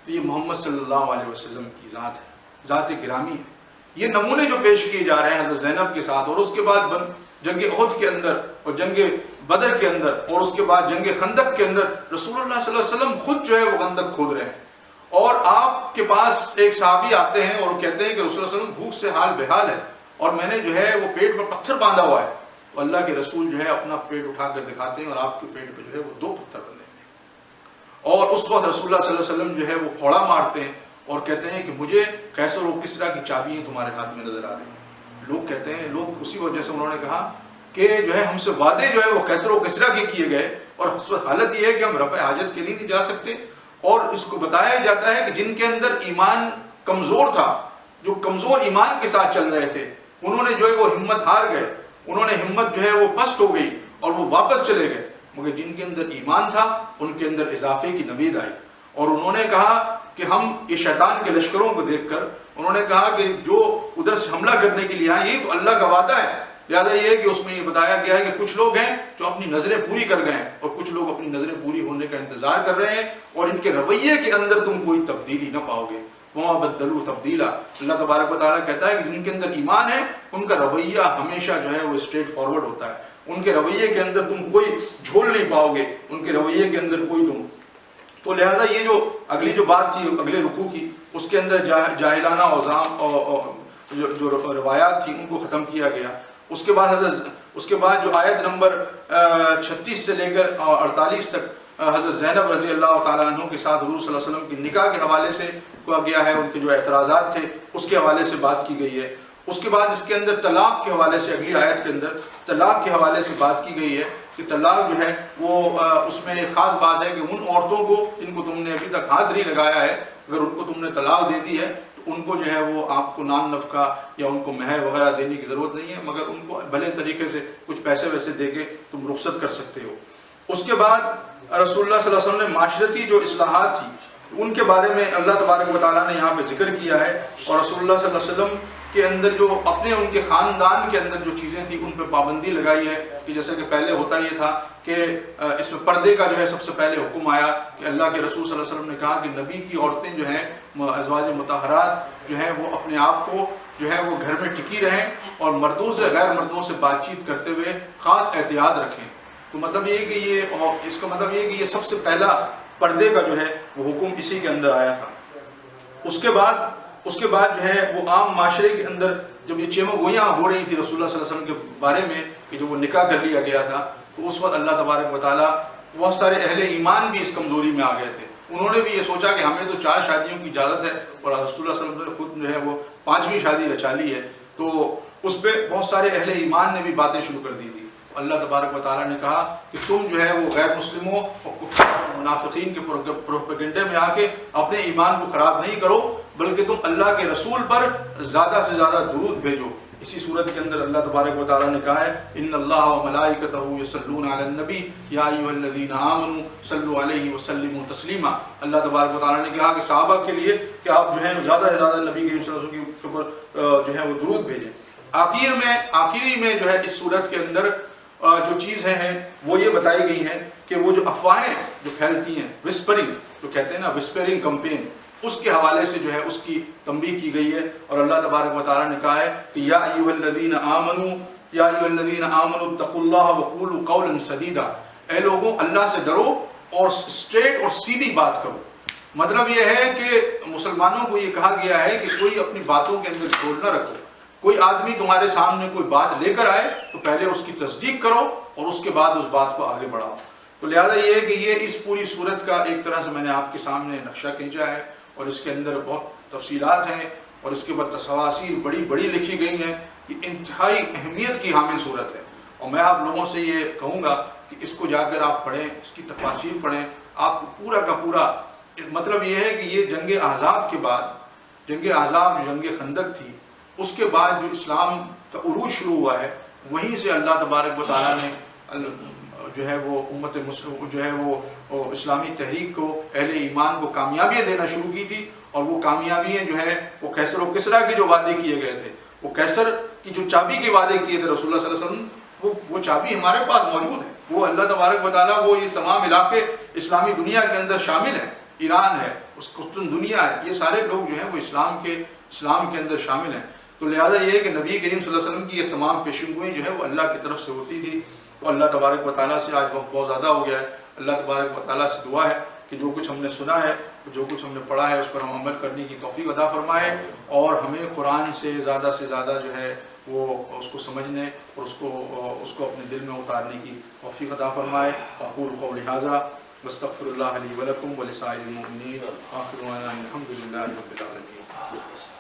تو یہ محمد صلی اللہ علیہ وسلم کی ذات ہے، ذات گرامی ہے. یہ نمونے جو پیش کیے جا رہے ہیں حضرت زینب کے ساتھ، اور اس کے بعد جنگ احد کے اندر اور جنگ بدر کے اندر اور اس کے بعد جنگ خندق کے اندر رسول اللہ صلی اللہ علیہ وسلم خود جو ہے وہ خندق کھود رہے ہیں. اور آپ کے پاس ایک صحابی آتے ہیں اور کہتے ہیں کہ رسول اللہ صلی اللہ علیہ وسلم بھوک سے حال بحال ہے اور میں نے جو ہے وہ پیٹ پر پتھر باندھا ہوا ہے. تو اللہ کے رسول جو ہے اپنا پیٹ اٹھا کر دکھاتے ہیں اور آپ کے پیٹ پہ جو ہے وہ 2 پتھر بندھے ہیں. اور اس وقت رسول اللہ صلی اللہ علیہ وسلم جو ہے وہ پھوڑا مارتے ہیں اور کہتے ہیں کہ مجھے قیصر و کسریٰ کی چابیاں تمہارے ہاتھ میں نظر آ رہی ہیں. لوگ کہتے ہیں، لوگ اسی وجہ سے انہوں نے کہا کہ جو ہے ہم سے وعدے جو ہے وہ قیصر و کسریٰ کے کیے گئے، اور اس وقت حالت یہ ہے کہ ہم رفع حاجت کے لیے نہیں جا سکتے. اور اس کو بتایا جاتا ہے کہ جن کے اندر ایمان کمزور تھا، جو کمزور ایمان کے ساتھ چل رہے تھے، انہوں نے جو ہے وہ ہمت ہار گئے، انہوں نے ہمت جو ہے وہ پست ہو گئی اور وہ واپس چلے گئے. مگر جن کے اندر ایمان تھا ان کے اندر اضافے کی نوید آئی، اور انہوں نے کہا کہ ہم یہ شیطان کے لشکروں کو دیکھ کر انہوں نے کہا کہ جو ادھر سے حملہ کرنے کے لیے آئے یہ تو اللہ کا وعدہ ہے. لہٰذا یہ ہے کہ اس میں یہ بتایا گیا ہے کہ کچھ لوگ ہیں جو اپنی نظریں پوری کر گئے ہیں اور کچھ لوگ اپنی نظریں پوری ہونے کا انتظار کر رہے ہیں، اور ان کے رویے کے اندر تم کوئی تبدیلی نہ پاؤ گے. وما بدلوا تبدیلا. اللہ تبارک و تعالیٰ کہتا ہے کہ جن کے اندر ایمان ہے ان کا رویہ ہمیشہ جو ہے وہ اسٹریٹ فارورڈ ہوتا ہے. ان کے رویے کے اندر تم کوئی جھول نہیں پاؤ گے، ان کے رویے کے اندر کوئی تم. تو لہٰذا یہ جو اگلی جو بات تھی اگلے رکوع کی، اس کے اندر جاہلانہ اوزام اور جو روایات تھی ان کو ختم کیا گیا. اس کے بعد جو آیت نمبر 36 سے لے کر 48 تک حضرت زینب رضی اللہ تعالیٰ عنہ کے ساتھ حضور صلی اللہ علیہ وسلم کی نکاح کے حوالے سے کہا گیا ہے، ان کے جو اعتراضات تھے اس کے حوالے سے بات کی گئی ہے. اس کے بعد اس کے اندر طلاق کے حوالے سے اگلی آیت کے اندر طلاق کے حوالے سے بات کی گئی ہے کہ طلاق جو ہے وہ اس میں ایک خاص بات ہے کہ ان عورتوں کو جن کو تم نے ابھی تک ہاتھ نہیں لگایا ہے، اگر ان کو تم نے طلاق دے دی ہے تو ان کو جو ہے وہ آپ کو نان نفقہ یا ان کو مہر وغیرہ دینے کی ضرورت نہیں ہے، مگر ان کو بھلے طریقے سے کچھ پیسے ویسے دے کے تم رخصت کر سکتے ہو. اس کے بعد رسول اللہ صلی اللہ علیہ وسلم نے معاشرتی جو اصلاحات تھی ان کے بارے میں اللہ تبارک و تعالیٰ نے یہاں پہ ذکر کیا ہے، اور رسول اللہ صلی اللہ علیہ وسلم کے اندر جو اپنے ان کے خاندان کے اندر جو چیزیں تھیں ان پہ پابندی لگائی ہے کہ جیسے کہ پہلے ہوتا یہ تھا کہ اس میں پردے کا جو ہے سب سے پہلے حکم آیا کہ اللہ کے رسول صلی اللہ علیہ وسلم نے کہا کہ نبی کی عورتیں جو ہیں ازواج مطہرات جو ہیں وہ اپنے آپ کو جو ہے وہ گھر میں ٹکی رہیں اور مردوں سے غیر مردوں سے بات چیت کرتے ہوئے خاص احتیاط رکھیں. تو مطلب یہ کہ یہ اس کا مطلب یہ کہ یہ سب سے پہلا پردے کا جو ہے وہ حکم اسی کے اندر آیا تھا. اس کے بعد جو ہے وہ عام معاشرے کے اندر جب یہ چیمو گوئیاں ہو رہی تھی رسول اللہ صلی اللہ علیہ وسلم کے بارے میں کہ جو وہ نکاح کر لیا گیا تھا، تو اس وقت اللہ تبارک و تعالیٰ بہت سارے اہل ایمان بھی اس کمزوری میں آ گئے تھے. انہوں نے بھی یہ سوچا کہ ہمیں تو 4 شادیوں کی اجازت ہے اور رسول اللہ صلی اللہ علیہ وسلم نے خود جو ہے وہ 5ویں شادی رچا لی ہے. تو اس پہ بہت سارے اہل ایمان نے بھی باتیں شروع کر دی تھی. اللہ تبارک و تعالیٰ نے کہا کہ تم جو ہے وہ غیر مسلموں اور کفار اور منافقین کے پروپیگنڈے میں آ کے اپنے ایمان کو خراب نہیں کرو، بلکہ تم اللہ کے رسول پر زیادہ سے زیادہ درود بھیجو. اسی صورت کے اندر اللہ تبارک و تعالیٰ نے کہا ہے ان اللہ و ملائکتہ یصلون علی النبی یا ایھا الذین آمنوا صلوا علیہ وسلموا تسلیما. اللہ تبارک و تعالیٰ نے کہا کہ صحابہ کے لیے کہ آپ جو ہے زیادہ سے زیادہ نبی کریم صلی اللہ علیہ وسلم کے اوپر جو ہے وہ درود بھیجیں. آخری میں جو ہے اس صورت کے اندر جو چیزیں ہیں وہ یہ بتائی گئی ہیں کہ وہ جو افواہیں جو پھیلتی ہیں، وسپرنگ جو کہتے ہیں نا، وسپرنگ کمپین، اس کے حوالے سے جو ہے اس کی تنبیہ کی گئی ہے. اور اللہ تبارک و تعالیٰ نے کہا ہے کہ یا ایھا الذین آمنوا اتقوا اللہ وقولوا قولا سدیدا. اے لوگوں، اللہ سے ڈرو اور اسٹریٹ اور سیدھی بات کرو. مطلب یہ ہے کہ مسلمانوں کو یہ کہا گیا ہے کہ کوئی اپنی باتوں کے اندر چھوڑ نہ رکھو. کوئی آدمی تمہارے سامنے کوئی بات لے کر آئے تو پہلے اس کی تصدیق کرو اور اس کے بعد اس بات کو آگے بڑھاؤ. تو لہٰذا یہ ہے کہ یہ اس پوری صورت کا ایک طرح سے میں نے آپ کے سامنے نقشہ کھینچا ہے، اور اس کے اندر بہت تفصیلات ہیں، اور اس کے بعد تصاویر بڑی بڑی لکھی گئی ہیں. یہ انتہائی اہمیت کی حامل صورت ہے، اور میں آپ لوگوں سے یہ کہوں گا کہ اس کو جا کر آپ پڑھیں، اس کی تفاسیر پڑھیں. آپ کو پورا کا پورا مطلب یہ ہے کہ یہ جنگ احزاب کے بعد، جنگ احزاب جو جنگ خندق تھی، اس کے بعد جو اسلام کا عروج شروع ہوا ہے، وہیں سے اللہ تبارک و تعالیٰ نے جو ہے وہ امت مسلم جو ہے وہ اسلامی تحریک کو، اہل ایمان کو کامیابیاں دینا شروع کی تھی. اور وہ کامیابیاں جو ہیں وہ کیسر و کسریٰ کے جو وعدے کیے گئے تھے، وہ کیسر کی جو چابی کے وعدے کیے تھے رسول اللہ صلی اللہ علیہ وسلم، وہ چابی ہمارے پاس موجود ہے. وہ اللہ تبارک و تعالیٰ وہ یہ تمام علاقے اسلامی دنیا کے اندر شامل ہیں، ایران ہے، اس قسطن دنیا ہے، یہ سارے لوگ جو ہیں وہ اسلام کے اندر شامل ہیں. تو لہٰذا یہ ہے کہ نبی کریم صلی اللہ علیہ وسلم کی یہ تمام پیشنگوئی جو ہے وہ اللہ کی طرف سے ہوتی تھی. تو اللہ تبارک و تعالیٰ سے آج وقت بہت زیادہ ہو گیا ہے. اللہ تبارک و تعالیٰ سے دعا ہے کہ جو کچھ ہم نے سنا ہے، جو کچھ ہم نے پڑھا ہے، اس پر ہم عمل کرنے کی توفیق عطا فرمائے، اور ہمیں قرآن سے زیادہ جو ہے وہ اس کو سمجھنے اور اس کو اپنے دل میں اتارنے کی توفیق عطا فرمائے. اقول قولی ھذا واستغفر اللہ لی ولکم ولسائر المؤمنین. آخر دعوانا الحمد للہ رب العالمین.